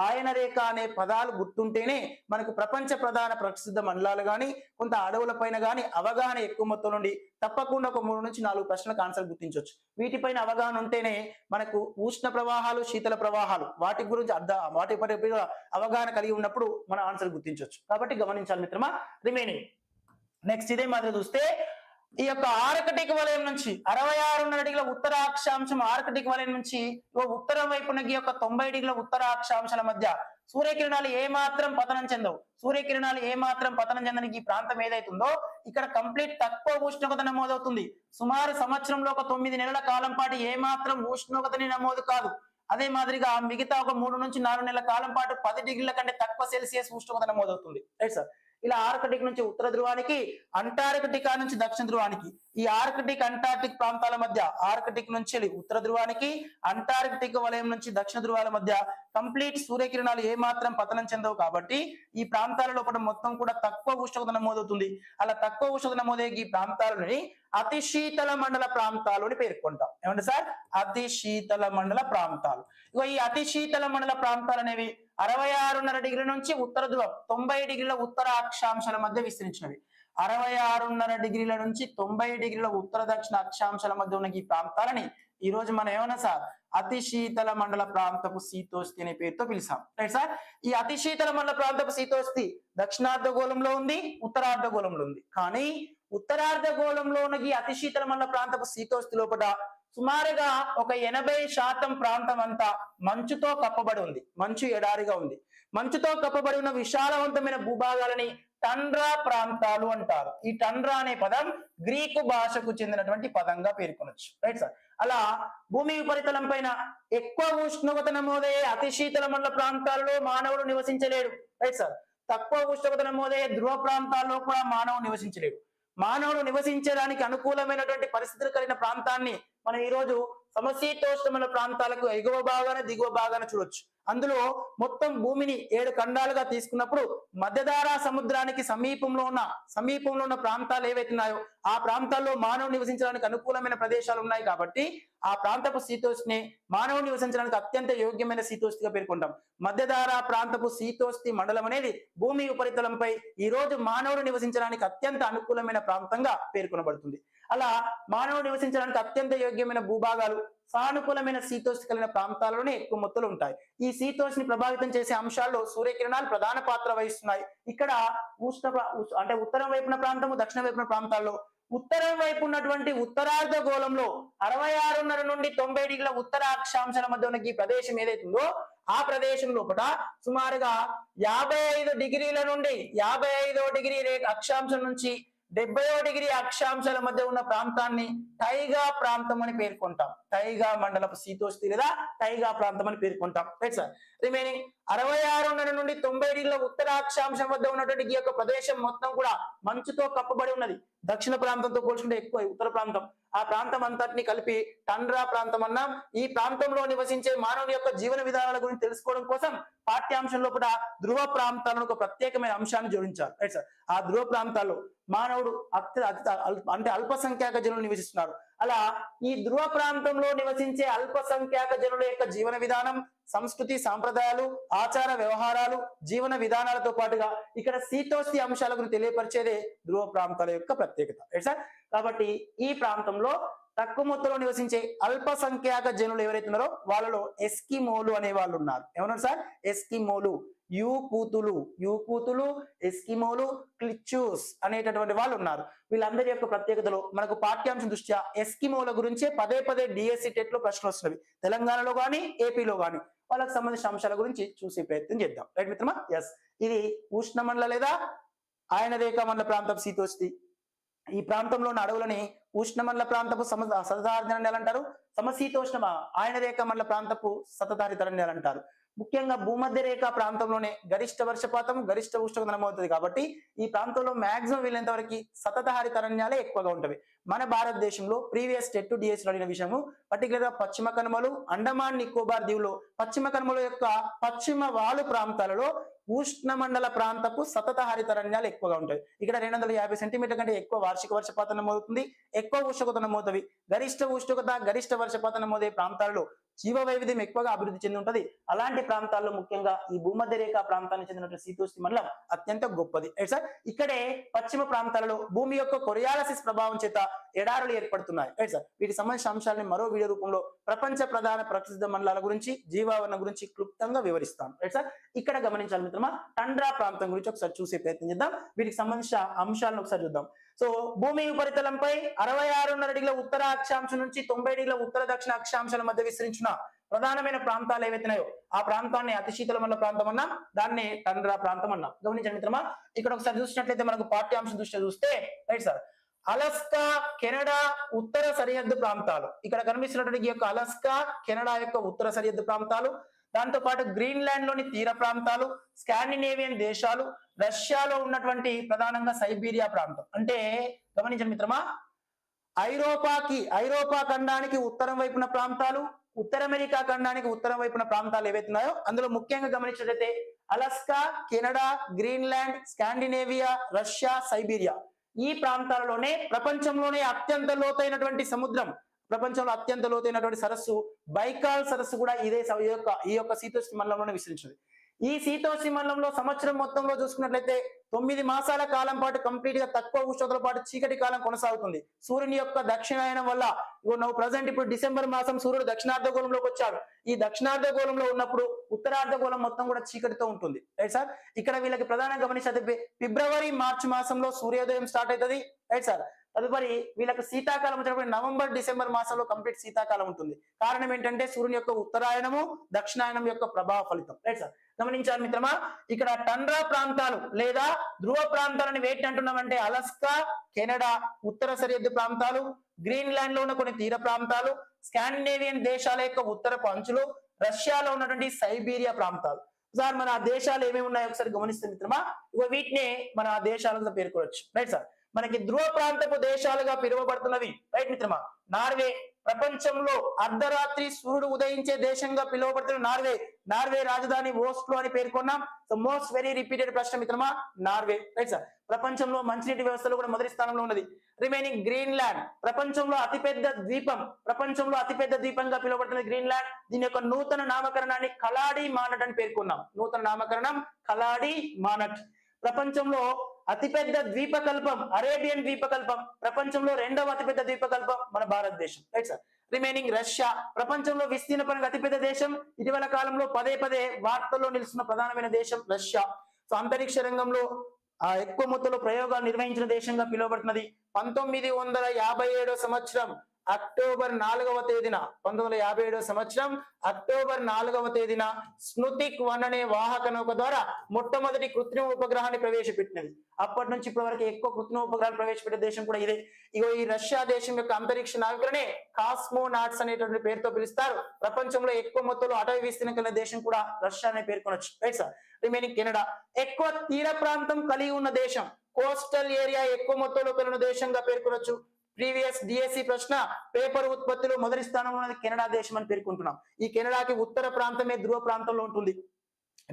ఆయన రేఖ అనే పదాలు గుర్తుంటేనే మనకు ప్రపంచ ప్రధాన ప్రసిద్ధ మండలాలు కానీ కొంత అడవుల పైన కానీ అవగాహన ఎక్కువ మొత్తం నుండి తప్పకుండా ఒక 3 నుంచి 4 ప్రశ్నలకు ఆన్సర్ గుర్తించవచ్చు. వీటిపైన అవగాహన ఉంటేనే మనకు ఉష్ణ ప్రవాహాలు, శీతల ప్రవాహాలు వాటి గురించి వాటిపై అవగాహన కలిగి ఉన్నప్పుడు మన ఆన్సర్ గుర్తించవచ్చు. కాబట్టి గమనించాలి మిత్రమా. రిమైనింగ్ నెక్స్ట్ ఇదే మాదిరి చూస్తే ఈ యొక్క ఆర్కిటిక్ వలయం నుంచి 66.5 డిగ్రీల ఉత్తర అక్షాంశం ఆర్కిటిక్ వలయం నుంచి ఉత్తరం వైపున ఈ యొక్క 90 డిగ్రీల ఉత్తర అక్షాంశాల మధ్య సూర్యకిరణాలు ఏ మాత్రం పతనం చెందవు. సూర్యకిరణాలు ఏ మాత్రం పతనం చెందడానికి ఈ ప్రాంతం ఏదైతుందో ఇక్కడ కంప్లీట్ తక్కువ ఉష్ణోగ్రత నమోదవుతుంది. సుమారు సంవత్సరంలో ఒక 9 నెలల కాలం పాటు ఏ మాత్రం ఉష్ణోగ్రతని నమోదు కాదు. అదే మాదిరిగా మిగతా ఒక 3 నుంచి 4 నెలల కాలం పాటు 10 డిగ్రీల కంటే తక్కువ సెల్సియస్ ఉష్ణోగ్రత నమోదవుతుంది. Right sir. ఇలా ఆర్కిటిక్ నుంచి ఉత్తర ధ్రువానికి, అంటార్కిటికా నుంచి దక్షిణ ధ్రువానికి, ఈ ఆర్కిటిక్ అంటార్క్టిక్ ప్రాంతాల మధ్య ఆర్కిటిక్ నుంచి ఉత్తర ధ్రువానికి, అంటార్కిటిక్ వలయం నుంచి దక్షిణ ధ్రువాల మధ్య కంప్లీట్ సూర్యకిరణాలు ఏ మాత్రం పతనం చెందవు కాబట్టి ఈ ప్రాంతాల లోపల మొత్తం కూడా తక్కువ ఉష్ణోగ్రత నమోదవుతుంది. అలా తక్కువ ఉష్ణోగ్రత నమోదే ఈ ప్రాంతాలని అతి శీతల మండల ప్రాంతాలు అని పేర్కొంటాం. ఏమంటే సార్? అతి శీతల మండల ప్రాంతాలు. ఇగో ఈ అతి శీతల మండల ప్రాంతాలు అనేవి 66.5 డిగ్రీల నుంచి ఉత్తర ధ్రువం 90 డిగ్రీల ఉత్తర అక్షాంశాల మధ్య విస్తరించినవి. 66.5 డిగ్రీల నుంచి 90 డిగ్రీల ఉత్తర దక్షిణ అక్షాంశాల మధ్య ఉన్న ఈ ప్రాంతాలని ఈ రోజు మనం ఏమన్నా సార్ అతి శీతల మండల ప్రాంతపు శీతోష్ణి అనే పేరుతో పిలిచాం. Right sir. ఈ అతి శీతల మండల ప్రాంతపు శీతోష్ణి దక్షిణార్ధగోళంలో ఉంది, ఉత్తరార్ధగోళంలో ఉంది. కానీ ఉత్తరార్ధగోళంలో ఉన్న ఈ అతి శీతల మండల ప్రాంతపు శీతోష్ణి లోపల సుమారుగా ఒక 80% ప్రాంతం అంతా మంచుతో కప్పబడి ఉంది. మంచు ఎడారిగా ఉంది. మంచుతో కప్పబడి ఉన్న విశాలవంతమైన భూభాగాలని టండ్రా ప్రాంతాలు అంటారు. ఈ టండ్రా అనే పదం గ్రీకు భాషకు చెందినటువంటి పదంగా పేర్కొనొచ్చు. Right sir. అలా భూమి ఉపరితలం పైన ఎక్కువ ఉష్ణోగ్రత నమోదయ్యే అతి శీతల మండల ప్రాంతాల్లో మానవుడు నివసించలేడు. Right sir. తక్కువ ఉష్ణోగ్రత నమోదయ్యే ధ్రువ ప్రాంతాల్లో కూడా మానవుడు నివసించలేడు. మానవుడు నివసించడానికి అనుకూలమైనటువంటి పరిస్థితులు కలిగిన ప్రాంతాన్ని మనం ఈ రోజు సమశీతోష్ణ ప్రాంతాలకు ఎగువ భాగాన దిగువ భాగాన చూడొచ్చు. అందులో మొత్తం భూమిని 7 ఖండాలుగా తీసుకున్నప్పుడు మధ్యధారా సముద్రానికి సమీపంలో ఉన్న ప్రాంతాలు ఏవైతున్నాయో ఆ ప్రాంతాల్లో మానవుడు నివసించడానికి అనుకూలమైన ప్రదేశాలు ఉన్నాయి కాబట్టి ఆ ప్రాంతపు శీతోష్ణి మానవుడు నివసించడానికి అత్యంత యోగ్యమైన శీతోష్ణిగా పేర్కొంటాం. మధ్యధారా ప్రాంతపు శీతోష్ణి మండలం అనేది భూమి ఉపరితలంపై ఈ రోజు మానవుడు నివసించడానికి అత్యంత అనుకూలమైన ప్రాంతంగా పేర్కొనబడుతుంది. అలా మానవుడు నివసించడానికి అత్యంత యోగ్యమైన భూభాగాలు సానుకూలమైన శీతోష్ణి కలిగిన ప్రాంతాల్లోనే ఎక్కువ మొత్తంలో ఉంటాయి. ఈ శీతోష్ణి ప్రభావితం చేసే అంశాల్లో సూర్యకిరణాలు ప్రధాన పాత్ర వహిస్తున్నాయి. ఇక్కడ అంటే ఉత్తరం వైపున ప్రాంతము, దక్షిణ వైపున ప్రాంతాల్లో ఉత్తరం వైపు ఉన్నటువంటి ఉత్తరార్ధ గోళంలో 66.5 నుండి 90 డిగ్రీల ఉత్తర అక్షాంశాల మధ్య ఉన్న ఈ ప్రదేశం ఏదైతుందో ఆ ప్రదేశం లోపల సుమారుగా 55 డిగ్రీల నుండి 55 డిగ్రీ అక్షాంశం నుంచి 70° అక్షాంశాల మధ్య ఉన్న ప్రాంతాన్ని టైగా ప్రాంతం అని పేర్కొంటాం. టైగా మండలపు శీతోష్ణ లేదా టైగా ప్రాంతం అని పేర్కొంటాం. Right sir. రిమైనింగ్ 66 నుండి 90° ఉత్తర అక్షాంశం వద్ద ఉన్నటువంటి ఈ యొక్క ప్రదేశం మొత్తం కూడా మంచుతో కప్పబడి ఉన్నది. దక్షిణ ప్రాంతంతో పోల్చుకుంటే ఎక్కువ ఉత్తర ప్రాంతం. ఆ ప్రాంతం అంతటిని కలిపి టండ్రా ప్రాంతం అన్నాం. ఈ ప్రాంతంలో నివసించే మానవుని యొక్క జీవన విధానాల గురించి తెలుసుకోవడం కోసం పాఠ్యాంశంలో కూడా ధ్రువ ప్రాంతాలను ఒక ప్రత్యేకమైన అంశాన్ని జోడించారు. Right sir. ఆ ధ్రువ ప్రాంతాల్లో మానవుడు అంటే అల్పసంఖ్యాక జనులు నివసిస్తున్నారు. అలా ఈ ధ్రువ ప్రాంతంలో నివసించే అల్పసంఖ్యాక జనుల యొక్క జీవన విధానం, సంస్కృతి, సాంప్రదాయాలు, ఆచార వ్యవహారాలు, జీవన విధానాలతో పాటుగా ఇక్కడ శీతోష్ణ అంశాల గురించి తెలియపరిచేదే ధ్రువ ప్రాంతాల యొక్క ప్రత్యేకత. Right sir. కాబట్టి ఈ ప్రాంతంలో తక్కువ మొత్తంలో నివసించే అల్పసంఖ్యాక జనులు ఎవరైతే ఉన్నారో వాళ్ళలో ఎస్కిమోలు అనే వాళ్ళు ఉన్నారు. ఏమన్నారు సార్? ఎస్కిమోలు, యూకూతులు, ఎస్కిమోలు, క్లిచూస్ అనేటటువంటి వాళ్ళు ఉన్నారు. వీళ్ళందరి యొక్క ప్రత్యేకతలు మనకు పాఠ్యాంశం దృష్ట్యా ఎస్కిమోల గురించే పదే డిఎస్సి టెట్ లో ప్రశ్నలు వస్తున్నవి. తెలంగాణలో కానీ ఏపీలో కానీ వాళ్ళకి సంబంధించిన అంశాల గురించి చూసే ప్రయత్నం చేద్దాం. రైట్ మిత్రమా? ఎస్. ఇది ఉష్ణమండల లేదా ఆయన రేఖ మండల ప్రాంతం శీతోష్ణి. ఈ ప్రాంతంలో ఉన్న అడవులని ఉష్ణమండల ప్రాంతపు సతతాహరిత అరణ్యాలు అంటారు. సమశీతోష్ణ ఆయన రేఖ మండల ప్రాంతపు సతతాహరిత అరణ్యాలు అంటారు. ముఖ్యంగా భూమధ్య రేఖ ప్రాంతంలోనే గరిష్ట వర్షపాతం, గరిష్ట ఉష్ణోగ్రత నమోదవుతుంది. కాబట్టి ఈ ప్రాంతంలో మాక్సిమం వీళ్ళంత వరకు సతతహరిత అరణ్యాలే ఎక్కువగా ఉంటవి. మన భారతదేశంలో ప్రీవియస్ టెట్ డిఎస్ అడిగిన విషయము పర్టికులర్ గా పశ్చిమ కనుమలు, అండమాన్ నికోబార్ దీవులు పశ్చిమ కనుమల యొక్క పశ్చిమ వాలు ప్రాంతాలలో ఉష్ణమండల ప్రాంతపు సతత హరిత అరణ్యాలు ఎక్కువగా ఉంటాయి. ఇక్కడ 250 సెంటీమీటర్ల కంటే ఎక్కువ వార్షిక వర్షపాతం నమోదవుతుంది. ఎక్కువ ఉష్ణోగ్రత నమోదవి. గరిష్ట ఉష్ణోగ్రత, గరిష్ట వర్షపాతం నమోదే ప్రాంతాల్లో జీవ వైవిధ్యం ఎక్కువగా అభివృద్ధి చెంది ఉంటది. అలాంటి ప్రాంతాల్లో ముఖ్యంగా ఈ భూమధ్య రేఖ ప్రాంతానికి చెందినటువంటి శీతోష్ణ మండలం అత్యంత గొప్పది. సార్. ఇక్కడే పశ్చిమ ప్రాంతాలలో భూమి యొక్క కొరియాలసిస్ ప్రభావం చేత ఎడారులు ఏర్పడుతున్నాయి. Right sir. వీటికి సంబంధించిన అంశాలని మరో వీడియో రూపంలో ప్రపంచ ప్రధాన ప్రసిద్ధ మండలాల గురించి, జీవావరణ గురించి క్లుప్తంగా వివరిస్తాను. Right sir. ఇక్కడ గమనించాలి మిత్రమా, టండ్రా ప్రాంతం గురించి ఒకసారి చూసే ప్రయత్నం చేద్దాం. వీటికి సంబంధించిన అంశాలను ఒకసారి చూద్దాం. సో భూమి ఉపరితలంపై 66.5 ఉత్తర అక్షాంశం నుంచి 90 ఉత్తర దక్షిణ అక్షాంశాల మధ్య విస్తరించిన ప్రధానమైన ప్రాంతాలు ఏవైతున్నాయో ఆ ప్రాంతాన్ని అతి శీతల మండల ప్రాంతం అన్నా, దాన్ని టండ్రా ప్రాంతం అన్నా. గమనించండి మిత్రమా, ఇక్కడ ఒకసారి చూసినట్లయితే మనకు పాఠ్యాంశం దృష్ట్యా చూస్తే రైట్ సార్, అలస్కా, కెనడా ఉత్తర సరిహద్దు ప్రాంతాలు. ఇక్కడ కనిపిస్తున్నటువంటి ఈ యొక్క అలస్కా, కెనడా యొక్క ఉత్తర సరిహద్దు ప్రాంతాలు, దాంతో పాటు గ్రీన్లాండ్ లోని తీర ప్రాంతాలు, స్కాండినేవియన్ దేశాలు, రష్యాలో ఉన్నటువంటి ప్రధానంగా సైబీరియా ప్రాంతం. అంటే గమనించండి మిత్రమా, ఐరోపా ఖండానికి ఉత్తరం వైపున ప్రాంతాలు, ఉత్తర అమెరికా ఖండానికి ఉత్తరం వైపున ప్రాంతాలు ఏవైతున్నాయో అందులో ముఖ్యంగా గమనించినట్లయితే Alaska, Canada, Greenland, Scandinavia, Russia, Siberia ఈ ప్రాంతాలలోనే ప్రపంచంలోనే అత్యంత లోతైనటువంటి సముద్రం, ప్రపంచంలో అత్యంత లోతైనటువంటి సరస్సు బైకాల్ సరస్సు కూడా ఈ యొక్క శీతోష్ణ మండలంలోనే విస్తరించింది. ఈ శీతోష్ణ మండలంలో సంవత్సరం మొత్తంలో చూసుకున్నట్లయితే 9 మాసాల కాలం పాటు కంప్లీట్ గా తక్కువ ఉష్ణోగ్రతల పాటు చీకటి కాలం కొనసాగుతుంది. సూర్యుని యొక్క దక్షిణాయనం వల్ల ప్రజెంట్ ఇప్పుడు డిసెంబర్ మాసం సూర్యుడు దక్షిణార్ధగోళంలోకి వచ్చాడు. ఈ దక్షిణార్ధగోళంలో ఉన్నప్పుడు ఉత్తరార్ధగోళం మొత్తం కూడా చీకటితో ఉంటుంది. Right sir. ఇక్కడ వీళ్ళకి ప్రధానంగా గమనించే ఫిబ్రవరి, మార్చి మాసంలో సూర్యోదయం స్టార్ట్ అవుతుంది. Right sir. తదుపరి వీళ్ళకి శీతాకాలం వచ్చినప్పుడు నవంబర్, డిసెంబర్ మాసంలో కంప్లీట్ శీతాకాలం ఉంటుంది. కారణం ఏంటంటే సూర్యుని యొక్క ఉత్తరాయణము, దక్షిణాయనం యొక్క ప్రభావ ఫలితం. Right sir. గమనించాలి మిత్రమా, ఇక్కడ టండ్రా ప్రాంతాలు లేదా ధ్రువ ప్రాంతాలని వేటి అంటున్నామంటే అలస్కా, కెనడా ఉత్తర సరిహద్దు ప్రాంతాలు, గ్రీన్లాండ్ లో ఉన్న కొన్ని తీర ప్రాంతాలు, స్కాండినేవియన్ దేశాల యొక్క ఉత్తరపు అంచులు, రష్యాలో ఉన్నటువంటి సైబీరియా ప్రాంతాలు. సార్ మన ఆ దేశాలు ఏమేమి ఉన్నాయో ఒకసారి గమనిస్తే మిత్రమా, వీటిని మన ఆ దేశాలుగా పేర్కొనవచ్చు. Right sir. మనకి ధ్రువ ప్రాంతపు దేశాలుగా పిలువబడుతున్నవి. రైట్ మిత్రమా, నార్వే ప్రపంచంలో అర్ధరాత్రి సూర్యుడు ఉదయించే దేశంగా పిలువబడుతున్న నార్వే రాజధాని ఓస్లో అని పేర్కొన్నాం. సో మోస్ట్ వెరీ రిపీటెడ్ ప్రశ్న మిత్రమా, నార్వే. Right sir. ప్రపంచంలో మంచినీటి వ్యవస్థలో కూడా మొదటి స్థానంలో ఉన్నది. రిమైనింగ్ గ్రీన్లాండ్ ప్రపంచంలో అతిపెద్ద ద్వీపంగా పిలువబడుతున్నది గ్రీన్లాండ్. దీని యొక్క నూతన నామకరణాన్ని కలాడి మానట్ అని పేర్కొన్నాం. నూతన నామకరణం కలాడి మానట్. ప్రపంచంలో అతిపెద్ద ద్వీపకల్పం అరేబియన్ ద్వీపకల్పం. ప్రపంచంలో 2వ అతిపెద్ద ద్వీపకల్పం మన భారతదేశం. Right sir. రిమైనింగ్ రష్యా ప్రపంచంలో విస్తీర్ణపరంగా అతిపెద్ద దేశం. ఇటీవల కాలంలో పదే వార్తల్లో నిలుస్తున్న ప్రధానమైన దేశం రష్యా. సో అంతరిక్ష రంగంలో ఎక్కువ మొత్తంలో ప్రయోగాలు నిర్వహించిన దేశంగా పిలువబడుతున్నది. 1957 సంవత్సరం అక్టోబర్ 4వ తేదీన 1957 సంవత్సరం అక్టోబర్ 4వ తేదీన స్నుతిక్ 1 అనే వాహక నౌక ద్వారా మొట్టమొదటి కృత్రిమ ఉపగ్రహాన్ని ప్రవేశపెట్టినది. అప్పటి నుంచి ఇప్పటి వరకు ఎక్కువ కృత్రిమ ఉపగ్రహాలు ప్రవేశపెట్టే దేశం కూడా ఇదే. ఇగో ఈ రష్యా దేశం యొక్క అంతరిక్ష నావికులనే కాస్మోనాట్స్ అనేటువంటి పేరుతో పిలుస్తారు. ప్రపంచంలో ఎక్కువ మొత్తంలో అటవీ విస్తీర్ణం కలిగిన దేశం కూడా రష్యా అనే పేర్కొనొచ్చు. Right sir. రిమైనింగ్ కెనడా ఎక్కువ తీర ప్రాంతం కలిగి ఉన్న దేశం, కోస్టల్ ఏరియా ఎక్కువ మొత్తంలో కలిగిన దేశంగా పేర్కొనొచ్చు. ప్రీవియస్ డిఎస్సి ప్రశ్న పేపర్ ఉత్పత్తిలో మొదటి స్థానంలో ఉన్నది కెనడా దేశం అని పేర్కొంటున్నాం. ఈ కెనడాకి ఉత్తర ప్రాంతమే ధ్రువ ప్రాంతంలో ఉంటుంది.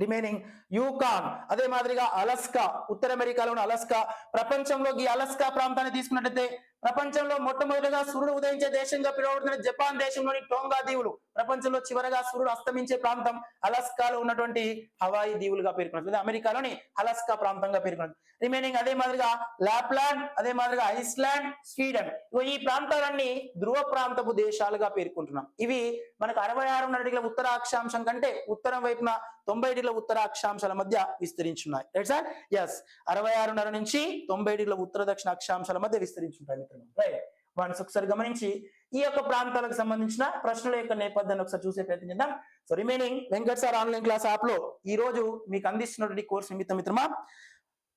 రిమైనింగ్ యూకాన్, అదే మాదిరిగా అలస్కా, ఉత్తర అమెరికాలో ఉన్న అలస్కా. ప్రపంచంలో ఈ అలస్కా ప్రాంతాన్ని తీసుకున్నట్లయితే ప్రపంచంలో మొట్టమొదటిగా సూర్యుడు ఉదయించే దేశంగా పిలువబడుతున్న జపాన్ దేశంలోని టోంగా దీవులు, ప్రపంచంలో చివరగా సూర్యుడు అస్తమించే ప్రాంతం అలస్కాలో ఉన్నటువంటి హవాయి దీవులుగా పేర్కొన్నది. అమెరికాలోని అలస్కా ప్రాంతంగా పేర్కొన్నది. రిమైనింగ్ అదే మాదిరిగా లాప్లాండ్, అదే మాదిరిగా ఐస్లాండ్, స్వీడన్, ఈ ప్రాంతాలన్నీ ధ్రువ ప్రాంతపు దేశాలుగా పేర్కొంటున్నాం. ఇవి మనకు 66 డిగ్రీల ఉత్తర అక్షాంశం కంటే ఉత్తరం వైపున 90 డిగ్రీల ఉత్తర అక్షాంశాల మధ్య విస్తరించున్నాయి. Right sir. ఎస్, 66.5 నుంచి 90 డిగ్రీల ఉత్తర దక్షిణ అక్షాంశాల మధ్య విస్తరించుంటాయి. రైట్, వన్స్ ఒకసారి గమనించి ఈ యొక్క ప్రాంతాలకు సంబంధించిన ప్రశ్నల యొక్క నేపథ్యాన్ని ఒకసారి చూసే ప్రయత్నం చేద్దాం. So remaining Venkat sir online class app లో ఈ రోజు మీకు అందిస్తున్నటువంటి కోర్సు మిత్రమా,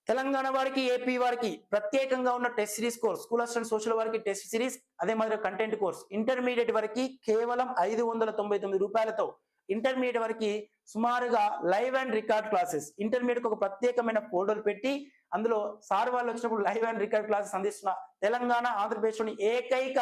తెలంగాణ వారికి, ఏపీ వారికి ప్రత్యేకంగా ఉన్న test series course, school assistant social వారికి టెస్ట్ సిరీస్, అదే మాదిరిగా కంటెంట్ కోర్స్, ఇంటర్మీడియట్ వరకు కేవలం 599 రూపాయలతో, ఇంటర్మీడియట్ వరకు సుమారుగా live and record classes, intermediate ఒక ప్రత్యేకమైన ఫోల్డర్ పెట్టి అందులో సార్ వాళ్ళు వచ్చినప్పుడు లైవ్ అండ్ రికార్డ్ క్లాసెస్ అందిస్తున్న తెలంగాణ ఆంధ్రప్రదేశ్లోని ఏకైక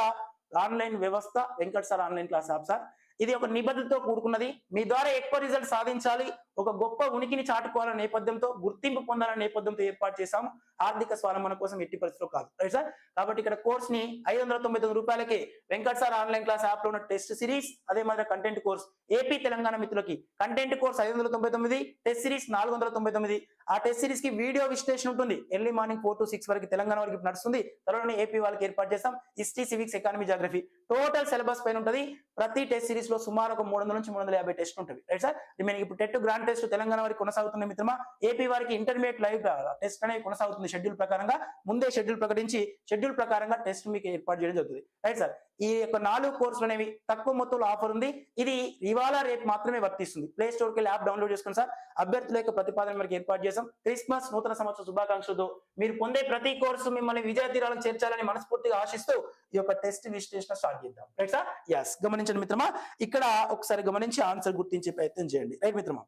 ఆన్లైన్ వ్యవస్థ Venkat sir online class app sir. ఇది ఒక నిబద్ధతతో కూడుకున్నది. మీ ద్వారా ఎక్కువ రిజల్ట్ సాధించాలి, ఒక గొప్ప ఉనికిని చాటుకోవాలనే నేపథ్యంతో, గుర్తింపు పొందాలనే నేపథ్యంతో ఏర్పాటు చేశాము. ఆర్థిక స్వాలంబన కోసం ఎట్టి పరిస్థితిలో కాదు. Right sir. కాబట్టి ఇక్కడ కోర్స్ ని 599 రూపాయలకి Venkat sir online class app లో ఉన్న టెస్ట్ సిరీస్, అదే మాదిరి కంటెంట్ కోర్స్, ఏపీ తెలంగాణ మిత్రులకి కంటెంట్ కోర్స్ 599, టెస్ట్ సిరీస్ 499. ఆ టెస్ట్ సిరీస్ కి వీడియో విశ్లేషణ ఉంటుంది. ఎర్లీ మార్నింగ్ 4 to 6 వరకు తెలంగాణ వరకు నడుస్తుంది. త్వరలోనే ఏపీ వాళ్ళకి ఏర్పాటు చేస్తాం. History, civics, economy, geography total syllabus పైన ఉంటుంది. ప్రతి టెస్ట్ సిరీస్ లో సుమారు ఒక 300 నుంచి 350 టెస్ట్ ఉంటుంది. Right sir. రిమైనింగ్ ఇప్పుడు టెట్ గ్రాండ్ టెస్ట్ తెలంగాణ వారికి కొనసాగుతున్న మిత్రమా, ఏపీ వారికి ఇంటర్మీడియట్ లైవ్ టెస్ట్ అనేది కొనసాగుతుంది. షెడ్యూల్ ప్రకారంగా ముందే షెడ్యూల్ ప్రకటించి షెడ్యూల్ ప్రకారంగా టెస్ట్ మీకు ఏర్పాటు చేయడం జరుగుతుంది. Right sir. ఈ యొక్క 4 కోర్సులు అనేవి తక్కువ మొత్తంలో ఆఫర్ ఉంది. ఇది ఇవాళ రేపు మాత్రమే వర్తిస్తుంది. ప్లే స్టోర్ కి యాప్ డౌన్లోడ్ చేసుకుని సార్ అభ్యర్థుల యొక్క ప్రతిపాదన మనకి ఏర్పాటు చేసాం. క్రిస్మస్ నూతన సంవత్సర శుభాకాంక్షలతో మీరు పొందే ప్రతి కోర్సు మిమ్మల్ని విజయ తీరాలకు చేర్చాలని మనస్ఫూర్తిగా ఆశిస్తూ ఈ యొక్క టెస్ట్ విశ్లేషణ స్టార్ట్ చేద్దాం. Right sir. ఎస్, గమనించండి మిత్రమా, ఇక్కడ ఒకసారి గమనించి ఆన్సర్ గుర్తించే ప్రయత్నం చేయండి. రైట్ మిత్రమా,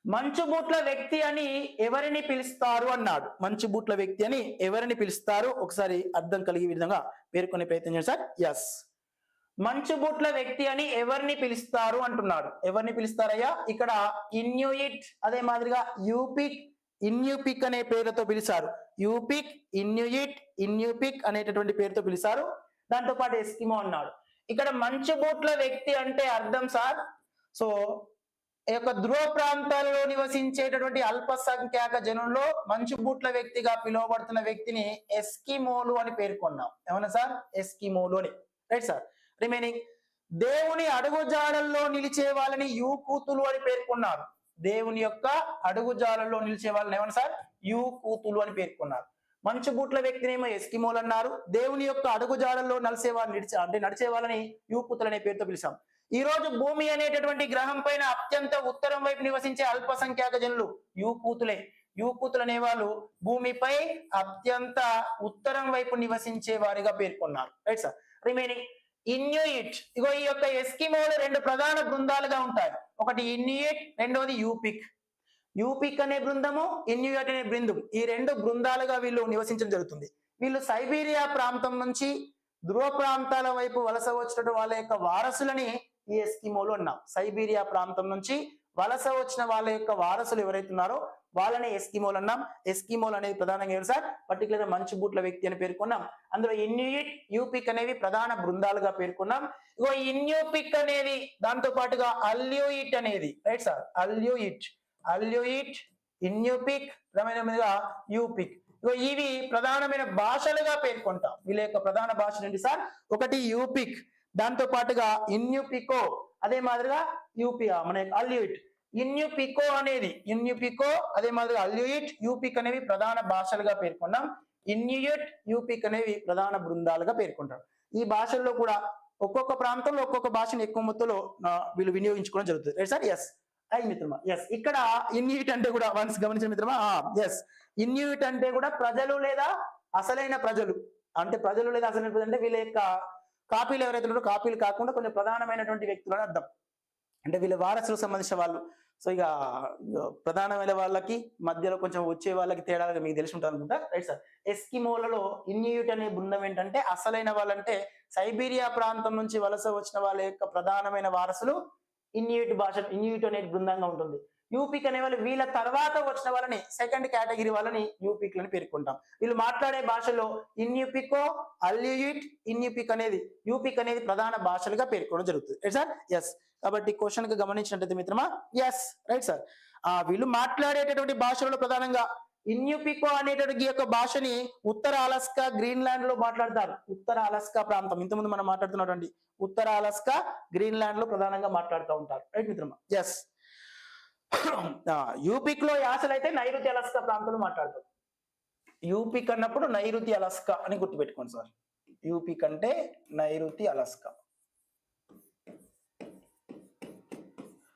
మంచుబూట్ల వ్యక్తి అని ఎవరిని పిలుస్తారు అన్నాడు. మంచుబూట్ల వ్యక్తి అని ఎవరిని పిలుస్తారు ఒకసారి అర్థం కలిగే విధంగా పేర్కొనే ప్రయత్నం చేయండి సార్. ఎస్, మంచుబూట్ల వ్యక్తి అని ఎవరిని పిలుస్తారు అంటున్నాడు. ఎవరిని పిలుస్తారయ్యా? ఇక్కడ ఇన్యూయిట్, అదే మాదిరిగా యూపిక్, ఇన్యూపిక్ అనే పేరుతో పిలిచారు. యూపిక్, ఇన్యూయిట్, ఇన్యూపిక్ అనేటటువంటి పేరుతో పిలిచారు. దాంతో పాటు ఎస్కిమో అన్నాడు. ఇక్కడ మంచుబూట్ల వ్యక్తి అంటే అర్థం సార్, సో ఈ యొక్క ధ్రువ ప్రాంతాలలో నివసించేటటువంటి అల్పసంఖ్యాక జనుల్లో మంచుబూట్ల వ్యక్తిగా పిలువబడుతున్న వ్యక్తిని ఎస్కిమోలు అని పేర్కొన్నాం. ఏమన్నా సార్? ఎస్కిమోలు అని. Right sir. రిమైనింగ్ దేవుని అడుగుజాడల్లో నిలిచే వాళ్ళని యూకూతులు అని పేర్కొన్నారు. దేవుని యొక్క అడుగుజాడల్లో నిలిచే వాళ్ళని ఏమన్నా సార్? యూకూతులు అని పేర్కొన్నారు. మంచుబూట్ల వ్యక్తిని ఏమో ఎస్కిమోలు అన్నారు. దేవుని యొక్క అడుగుజాడల్లో నడిచే వాళ్ళని నడిచే వాళ్ళని యూకూతులు అనే పేరుతో పిలిచాం. ఈ రోజు భూమి అనేటటువంటి గ్రహం పైన అత్యంత ఉత్తరం వైపు నివసించే అల్పసంఖ్యాక జనులు యూకూతులే. యూకూతులు అనే వాళ్ళు భూమిపై అత్యంత ఉత్తరం వైపు నివసించే వారిగా పేర్కొన్నారు. Right sir. రిమైనింగ్ ఇన్యూయిట్, ఇగో ఈ యొక్క ఎస్కిమోలు 2 ప్రధాన బృందాలుగా ఉంటాయి. ఒకటి ఇన్యూయిట్, రెండవది యూపిక్. యూపిక్ అనే బృందము, ఇన్యూయిట్ అనే బృందం, ఈ 2 బృందాలుగా వీళ్ళు నివసించడం జరుగుతుంది. వీళ్ళు సైబీరియా ప్రాంతం నుంచి ధ్రువ ప్రాంతాల వైపు వలస వచ్చిన వాళ్ళ యొక్క వారసులని ఈ ఎస్కిమోలు అన్నాం. సైబీరియా ప్రాంతం నుంచి వలస వచ్చిన వాళ్ళ యొక్క వారసులు ఎవరైతే ఉన్నారో వాళ్ళని ఎస్కిమోలు అన్నాం. ఎస్కిమోలు అనేది ప్రధానంగా ఏం సార్? పర్టికులర్ మంచుబూట్ల వ్యక్తి అని పేర్కొన్నాం. అందులో ఇన్యూయిట్, యూపిక్ అనేవి ప్రధాన బృందాలుగా పేర్కొన్నాం. ఇగో ఇన్యూపిక్ అనేది దాంతో పాటుగా అల్యూయిట్ అనేది. Right sir. అల్యూయిట్, ఇన్యూపిక్, యూపిక్, ఇవి ప్రధానమైన భాషలుగా పేర్కొంటాం. వీళ్ళ యొక్క ప్రధాన భాషలు ఏంటి సార్? ఒకటి యూపిక్, దాంతో పాటుగా ఇన్యూపికో, అదే మాదిరిగా మన అల్యూయిట్. ఇన్యూపికో, అదే మాదిరిగా అల్యూయిట్, యూపిక్ అనేవి ప్రధాన భాషలుగా పేర్కొన్నాం. ఇన్యూట్, యూపిక్ అనేవి ప్రధాన బృందాలుగా పేర్కొంటారు. ఈ భాషల్లో కూడా ఒక్కొక్క ప్రాంతంలో ఒక్కొక్క భాషను ఎక్కువ మొత్తంలో వీళ్ళు వినియోగించుకోవడం జరుగుతుంది. Right sir? ఎస్. అయి మిత్రమా, ఎస్. ఇక్కడ ఇన్యూట్ అంటే కూడా వన్స్ గమనించిన మిత్రమా, ఎస్, ఇన్యూట్ అంటే కూడా ప్రజలు లేదా అసలైన ప్రజలు, అంటే ప్రజలు లేదా అసలైన ప్రజలు అంటే వీళ్ళ యొక్క కాపీలు ఎవరైతే ఉన్నారో కాపీలు కాకుండా కొన్ని ప్రధానమైనటువంటి వ్యక్తులు అని అర్థం. అంటే వీళ్ళ వారసులకు సంబంధించిన వాళ్ళు. సో ఇక ప్రధానమైన వాళ్ళకి మధ్యలో కొంచెం వచ్చే వాళ్ళకి తేడాగా మీకు తెలిసి ఉంటుంది అనుకుంటా. Right sir? ఎస్కిమోలలో ఇన్యూట్ అనే బృందం ఏంటంటే అసలైన వాళ్ళంటే సైబీరియా ప్రాంతం నుంచి వలస వచ్చిన వాళ్ళ యొక్క ప్రధానమైన వారసులు ఇన్యూట్ భాష, ఇన్యూట్ అనే బృందంగా ఉంటుంది. యూపిక్ అనే వాళ్ళు వీళ్ళ తర్వాత వచ్చిన వాళ్ళని సెకండ్ కేటగిరీ వాళ్ళని యూపిక్లని పేర్కొంటాం. వీళ్ళు మాట్లాడే భాషలో ఇన్యూపికో, అల్యూయిట్, ఇన్యూపిక్ అనేది, యూపిక్ అనేది ప్రధాన భాషలుగా పేర్కొనడం జరుగుతుంది. Right sir? ఎస్. కాబట్టి క్వశ్చన్ కి గమనించినట్లయితే మిత్రమా, ఎస్, రైట్ సార్. వీళ్ళు మాట్లాడేటటువంటి భాషలలో ప్రధానంగా ఇన్యూపికో అనేటువంటి యొక్క భాషని ఉత్తర అలస్కా, గ్రీన్లాండ్ లో మాట్లాడతారు. ఉత్తర అలస్కా ప్రాంతం, ఇంతకుముందు మనం మాట్లాడుతున్నటువంటి ఉత్తర అలస్కా, గ్రీన్లాండ్ లో ప్రధానంగా మాట్లాడుతూ ఉంటారు. రైట్ మిత్రమా? ఎస్. యూపిక్ లో యాసలు అయితే నైరుతి అలస్కా ప్రాంతంలో మాట్లాడతారు. యూపిక్ అన్నప్పుడు నైరుతి అలస్కా అని గుర్తుపెట్టుకోండి సార్. యూపిక్ అంటే నైరుతి అలస్కా.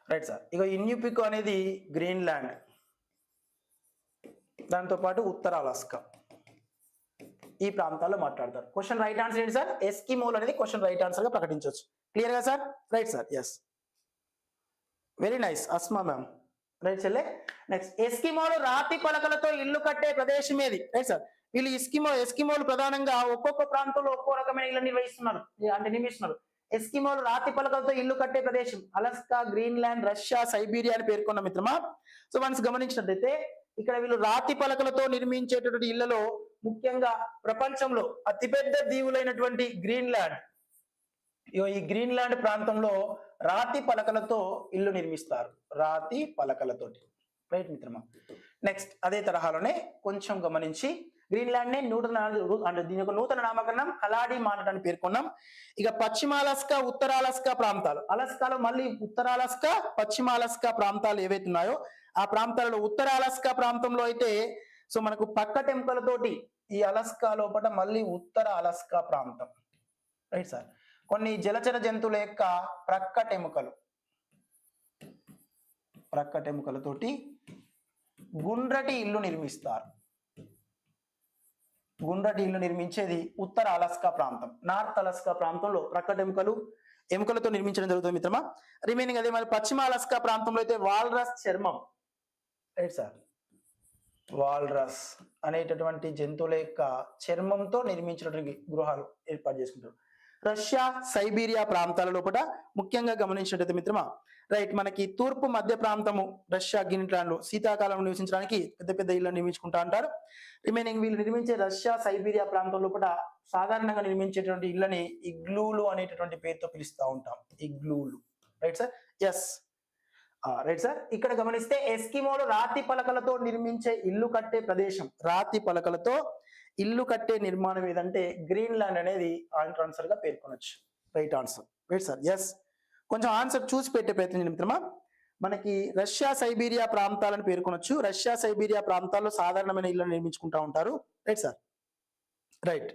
Right sir? ఇక ఇన్యూపికో అనేది గ్రీన్లాండ్, దాంతో పాటు ఉత్తర అలస్కా, ఈ ప్రాంతాల్లో మాట్లాడతారు. క్వశ్చన్ రైట్ ఆన్సర్ ఏంటి సార్? ఎస్కిమోల్ అనేది క్వశ్చన్ రైట్ ఆన్సర్ గా ప్రకటించవచ్చు. క్లియర్ గా sir? Right sir? Yes, very nice Asma ma'am. Right చెల్లె. నెక్స్ట్, ఎస్కిమోలు రాతి పలకలతో ఇల్లు కట్టే ప్రదేశం ఏది? Right sir? వీళ్ళు ఎస్కిమోలు ప్రధానంగా ఒక్కొక్క ప్రాంతంలో ఒక్కో రకమైన ఇల్లు నిర్మిస్తున్నారు. ఎస్కిమోలు రాతి పలకలతో ఇల్లు కట్టే ప్రదేశం అలస్కా, గ్రీన్లాండ్, రష్యా, సైబీరియా అని పేర్కొన్న మిత్రమా. సో వన్స్ గమనించినట్లయితే ఇక్కడ వీళ్ళు రాతి పలకలతో నిర్మించేటటువంటి ఇళ్లలో ముఖ్యంగా ప్రపంచంలో అతిపెద్ద దీవులైనటువంటి గ్రీన్లాండ్, ఈ గ్రీన్లాండ్ ప్రాంతంలో రాతి పలకలతో ఇల్లు నిర్మిస్తారు. రాతి పలకలతోటి. రైట్ మిత్రమా? నెక్స్ట్, అదే తరహాలోనే కొంచెం గమనించి గ్రీన్లాండ్ నే అంటే దీని యొక్క నూతన నామకరణం కలాడి మానట్ అని పేర్కొన్నాం. ఇక పశ్చిమ అలస్కా, ఉత్తర అలస్కా ప్రాంతాలు, అలస్కాలో మళ్ళీ ఉత్తర అలస్కా, పశ్చిమ అలస్కా ప్రాంతాలు ఏవైతే ఉన్నాయో ఆ ప్రాంతాలలో ఉత్తర అలస్కా ప్రాంతంలో అయితే సో మనకు పక్కటెంకలతోటి ఈ అలస్కా లోపల మళ్ళీ ఉత్తర అలస్కా ప్రాంతం. Right sir? కొన్ని జలచర జంతువుల యొక్క ప్రక్కటెముకలతోటి గుండ్రటి ఇల్లు నిర్మిస్తారు. గుండ్రటి ఇల్లు నిర్మించేది ఉత్తర అలస్కా ప్రాంతం. నార్త్ అలస్కా ప్రాంతంలో ఎముకలతో నిర్మించడం జరుగుతుంది మిత్రమా. రిమైనింగ్ అదే మరి పశ్చిమ అలస్కా ప్రాంతంలో అయితే వాల్రస్ చర్మం. Right sir? వాల్రస్ అనేటటువంటి జంతువుల యొక్క చర్మంతో నిర్మించినటువంటి గృహాలు ఏర్పాటు చేసుకుంటారు. రష్యా, సైబీరియా ప్రాంతాల లోపల ముఖ్యంగా గమనించినట్లయితే మిత్రమా, రైట్, మనకి తూర్పు మధ్య ప్రాంతము రష్యా, గ్రీన్లాండ్ శీతాకాలంలో నివసించడానికి పెద్ద పెద్ద ఇళ్లు నిర్మించుకుంటా అంటారు. రిమైనింగ్ వీళ్ళు నిర్మించే రష్యా, సైబీరియా ప్రాంతం లోపల సాధారణంగా నిర్మించేటువంటి ఇళ్ళని ఇగ్లూలు అనేటటువంటి పేరుతో పిలుస్తూ ఉంటాం. ఇగ్లూలు. Right sir? Yes. Right sir? ఇక్కడ గమనిస్తే ఎస్కిమోలు రాతి పలకలతో నిర్మించే ఇల్లు కట్టే ప్రదేశం, రాతి పలకలతో ఇల్లు కట్టే నిర్మాణం ఏదంటే గ్రీన్లాండ్ అనేది ఆన్సర్ గా పేర్కొనొచ్చు. Right answer. Right sir? Yes. కొంచెం ఆన్సర్ చూసి పెట్టే ప్రయత్నం మిత్రమా. మనకి రష్యా, సైబీరియా ప్రాంతాలను పేర్కొనొచ్చు. రష్యా, సైబీరియా ప్రాంతాల్లో సాధారణమైన ఇళ్లను నిర్మించుకుంటా ఉంటారు. Right sir? రైట్.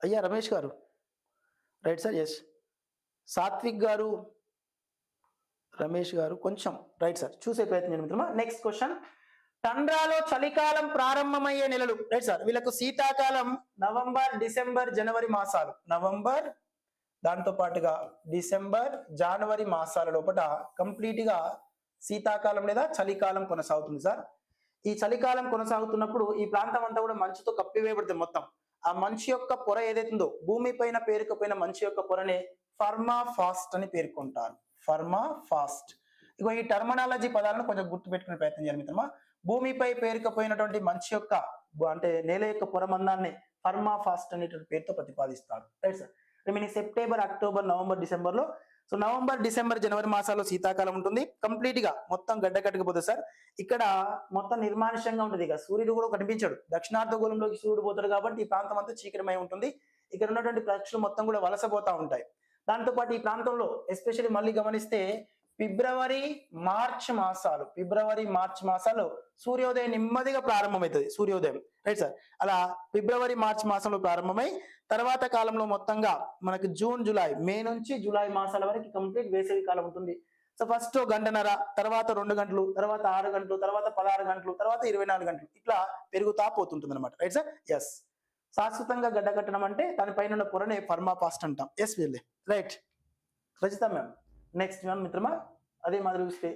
అయ్యా రమేష్ గారు. Right sir? ఎస్. సాత్విక్ గారు, రమేష్ గారు కొంచెం రైట్ సార్ చూసే ప్రయత్నం మిత్రమా. నెక్స్ట్ క్వశ్చన్, టండ్రాలో చలికాలం ప్రారంభమయ్యే నెలలు. Right sir? వీళ్ళకు శీతాకాలం నవంబర్, డిసెంబర్, జనవరి మాసాలు. నవంబర్, దాంతో పాటుగా డిసెంబర్, జనవరి మాసాల లోపల కంప్లీట్ గా శీతాకాలం లేదా చలికాలం కొనసాగుతుంది సార్. ఈ చలికాలం కొనసాగుతున్నప్పుడు ఈ ప్రాంతం అంతా కూడా మంచుతో కప్పివేయబడుతుంది. మొత్తం ఆ మంచు యొక్క పొర ఏదైతుందో భూమిపైన పేరుకుపోయిన మంచు యొక్క పొరనే ఫర్మాఫాస్ట్ అని పేర్కొంటారు. ఫర్మాఫాస్ట్. ఇగో ఈ టర్మినాలజీ పదాలను కొంచెం గుర్తు పెట్టుకునే ప్రయత్నం చేయాలి మిత్రమా. భూమిపై పేరుకుపోయినటువంటి మంచు యొక్క అంటే నేల యొక్క పొరమందాన్ని ఫర్మాఫాస్ట్ అనేటువంటి పేరుతో ప్రతిపాదిస్తారు. Right sir? Remaining September, October, November, December లో, సో నవంబర్, డిసెంబర్, జనవరి మాసాల్లో శీతాకాలం ఉంటుంది. కంప్లీట్ గా మొత్తం గడ్డకట్టుకుపోతుంది సార్. ఇక్కడ మొత్తం నిర్మానుష్యంగా ఉంటుంది. ఇక సూర్యుడు కూడా కనిపించాడు. దక్షిణార్ధగోళంలోకి సూర్యుడు పోతాడు కాబట్టి ఈ ప్రాంతం అంతా చీకటిమై ఉంటుంది. ఇక్కడ ఉన్నటువంటి పక్షులు మొత్తం కూడా వలసపోతా ఉంటాయి. దాంతో పాటు ఈ ప్రాంతంలో ఎస్పెషల్లీ మళ్ళీ గమనిస్తే ఫిబ్రవరి మార్చ్ మాసాలు సూర్యోదయం నెమ్మదిగా ప్రారంభమవుతుంది సూర్యోదయం, రైట్ సార్. అలా ఫిబ్రవరి మార్చ్ మాసంలో ప్రారంభమై తర్వాత కాలంలో మొత్తంగా మనకి జూన్ జూలై, మే నుంచి జూలై మాసాల వరకు కంప్లీట్ వేసవి కాలం ఉంటుంది. సో ఫస్ట్ గంటన్నర, తర్వాత 2 గంటలు, తర్వాత 6 గంటలు, తర్వాత 16 గంటలు, తర్వాత 24 గంటలు, ఇట్లా పెరుగుతా పోతుంటుంది అనమాట, రైట్ సార్. ఎస్, శాశ్వతంగా గడ్డ కట్టడం అంటే దానిపైన ఉన్న పొరనే పర్మాఫాస్ట్ అంటాం. ఎస్ వీళ్ళే, right. Rachitha ma'am. Next ma'am మిత్రమా, అదే మాదిరి చూస్తే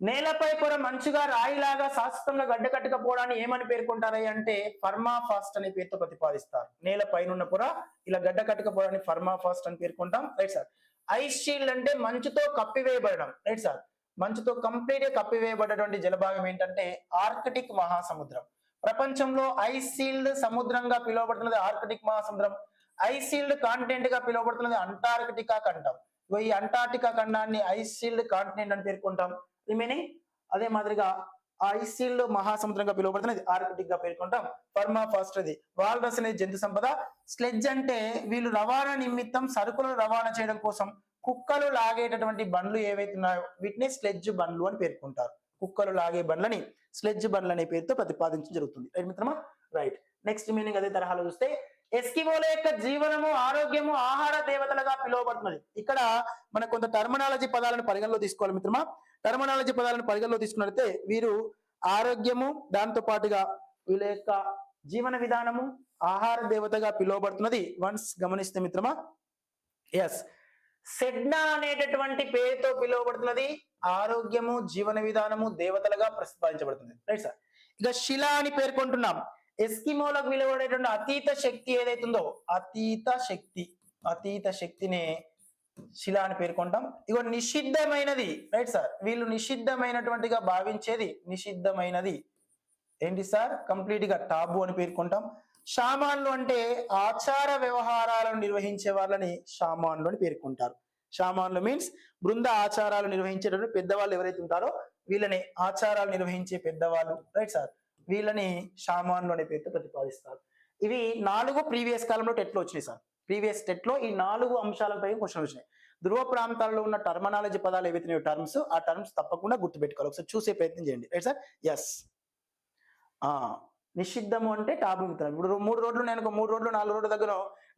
నేలపై పొర మంచుగా రాయిలాగా శాశ్వతంగా గడ్డ కట్టకపోవడాన్ని ఏమని పేర్కొంటారు అంటే పర్మాఫాస్ట్ అనే పేరుతో ప్రతిపాదిస్తారు. నేలపైన ఉన్న పొర ఇలా గడ్డ కట్టకపోవడాన్ని పర్మాఫాస్ట్ అని పేర్కొంటాం, రైట్ సార్. ఐస్ షీల్డ్ అంటే మంచుతో కప్పివేయబడడం, రైట్ సార్. మంచుతో కంప్లీట్ గా కప్పివేయబడేటువంటి జలభాగం ఏంటంటే ఆర్కిటిక్ మహాసముద్రం. ప్రపంచంలో ఐస్ షీల్డ్ సముద్రంగా పిలువబడుతున్నది ఆర్కిటిక్ మహాసముద్రం. ఐస్ షీల్డ్ కాంటినెంట్ గా పిలువబడుతున్నది అంటార్కిటికా ఖండం. ఈ అంటార్కిటికా ఖండాన్ని ఐస్ షీల్డ్ కాంటినెంట్ అని పేర్కొంటాం. రిమైనింగ్ అదే మాదిరిగా ఐస్ షీల్డ్ మహాసముద్రంగా పిలువబడుతున్నది ఆర్కిటిక్ గా పేర్కొంటాం. పర్మాఫాస్ట్ అది. వాల్రస్ అనేది జంతు సంపద. స్లెడ్జ్ అంటే వీళ్ళు రవాణా నిమిత్తం సరుకులను రవాణా చేయడం కోసం కుక్కలు లాగేటటువంటి బండ్లు ఏవైతే ఉన్నాయో వీటిని స్లెడ్జ్ బండ్లు అని పేర్కొంటారు. కుక్కలు లాగే బండ్లని స్లెడ్జ్ బండ్లు అనే పేరుతో ప్రతిపాదించడం జరుగుతుంది, రైట్ మిత్రమా, రైట్. నెక్స్ట్ మీనింగ్ అదే తరహాలో చూస్తే ఎస్కిమోల యొక్క జీవనము, ఆరోగ్యము, ఆహార దేవతలుగా పిలువబడుతున్నది. ఇక్కడ మన కొంత టర్మినాలజీ పదాలను పరిగణలో తీసుకోవాలి మిత్రమా. టర్మినాలజీ పదాలను పరిగణలో తీసుకున్నట్లయితే వీరు ఆరోగ్యము, దాంతో పాటుగా వీళ్ళ యొక్క జీవన విధానము, ఆహార దేవతగా పిలువబడుతున్నది వన్స్ గమనిస్తే మిత్రమా. ఎస్, సెడ్నా అనేటటువంటి పేరుతో పిలువబడుతున్నది ఆరోగ్యము, జీవన విధానము, దేవతలుగా ప్రతిపాదించబడుతుంది, రైట్ సార్. ఇక శిల అని పేర్కొంటున్నాం. ఎస్కిమోలకు విలువడేటువంటి అతీత శక్తి ఏదైతుందో అతీత శక్తిని శిల అని పేర్కొంటాం. ఇగో నిషిద్ధమైనది, రైట్ సార్. వీళ్ళు నిషిద్ధమైనటువంటిగా భావించేది నిషిద్ధమైనది ఏంటి సార్, కంప్లీట్ గా టాబు అని పేర్కొంటాం. షామాన్లు అంటే ఆచార వ్యవహారాలను నిర్వహించే వాళ్ళని షామాన్లు అని పేర్కొంటారు. షామాన్లు మీన్స్ బృంద ఆచారాలు నిర్వహించేటటువంటి పెద్దవాళ్ళు ఎవరైతే ఉంటారో వీళ్ళని ఆచారాలు నిర్వహించే పెద్దవాళ్ళు, రైట్ సార్. వీళ్ళని షామాన్లు అనే పేరుతో ప్రతిపాదిస్తారు. ఇవి 4 ప్రీవియస్ కాలంలో టెట్లో వచ్చినాయి సార్. ప్రీవియస్ టెట్ లో ఈ 4 అంశాలపై క్వశ్చన్ వచ్చినాయి. ధ్రువ ప్రాంతాల్లో ఉన్న టర్మినాలజీ పదాలు ఏవైతే టర్మ్స్, ఆ టర్మ్స్ తప్పకుండా గుర్తుపెట్టుకోవాలి. ఒకసారి చూసే ప్రయత్నం చేయండి, రైట్ సార్. ఎస్, నిషిద్ధము అంటే టాబు మిత్రం. ఇప్పుడు 3 రోడ్లు, నేను 3 రోడ్లు 4 రోడ్ల దగ్గర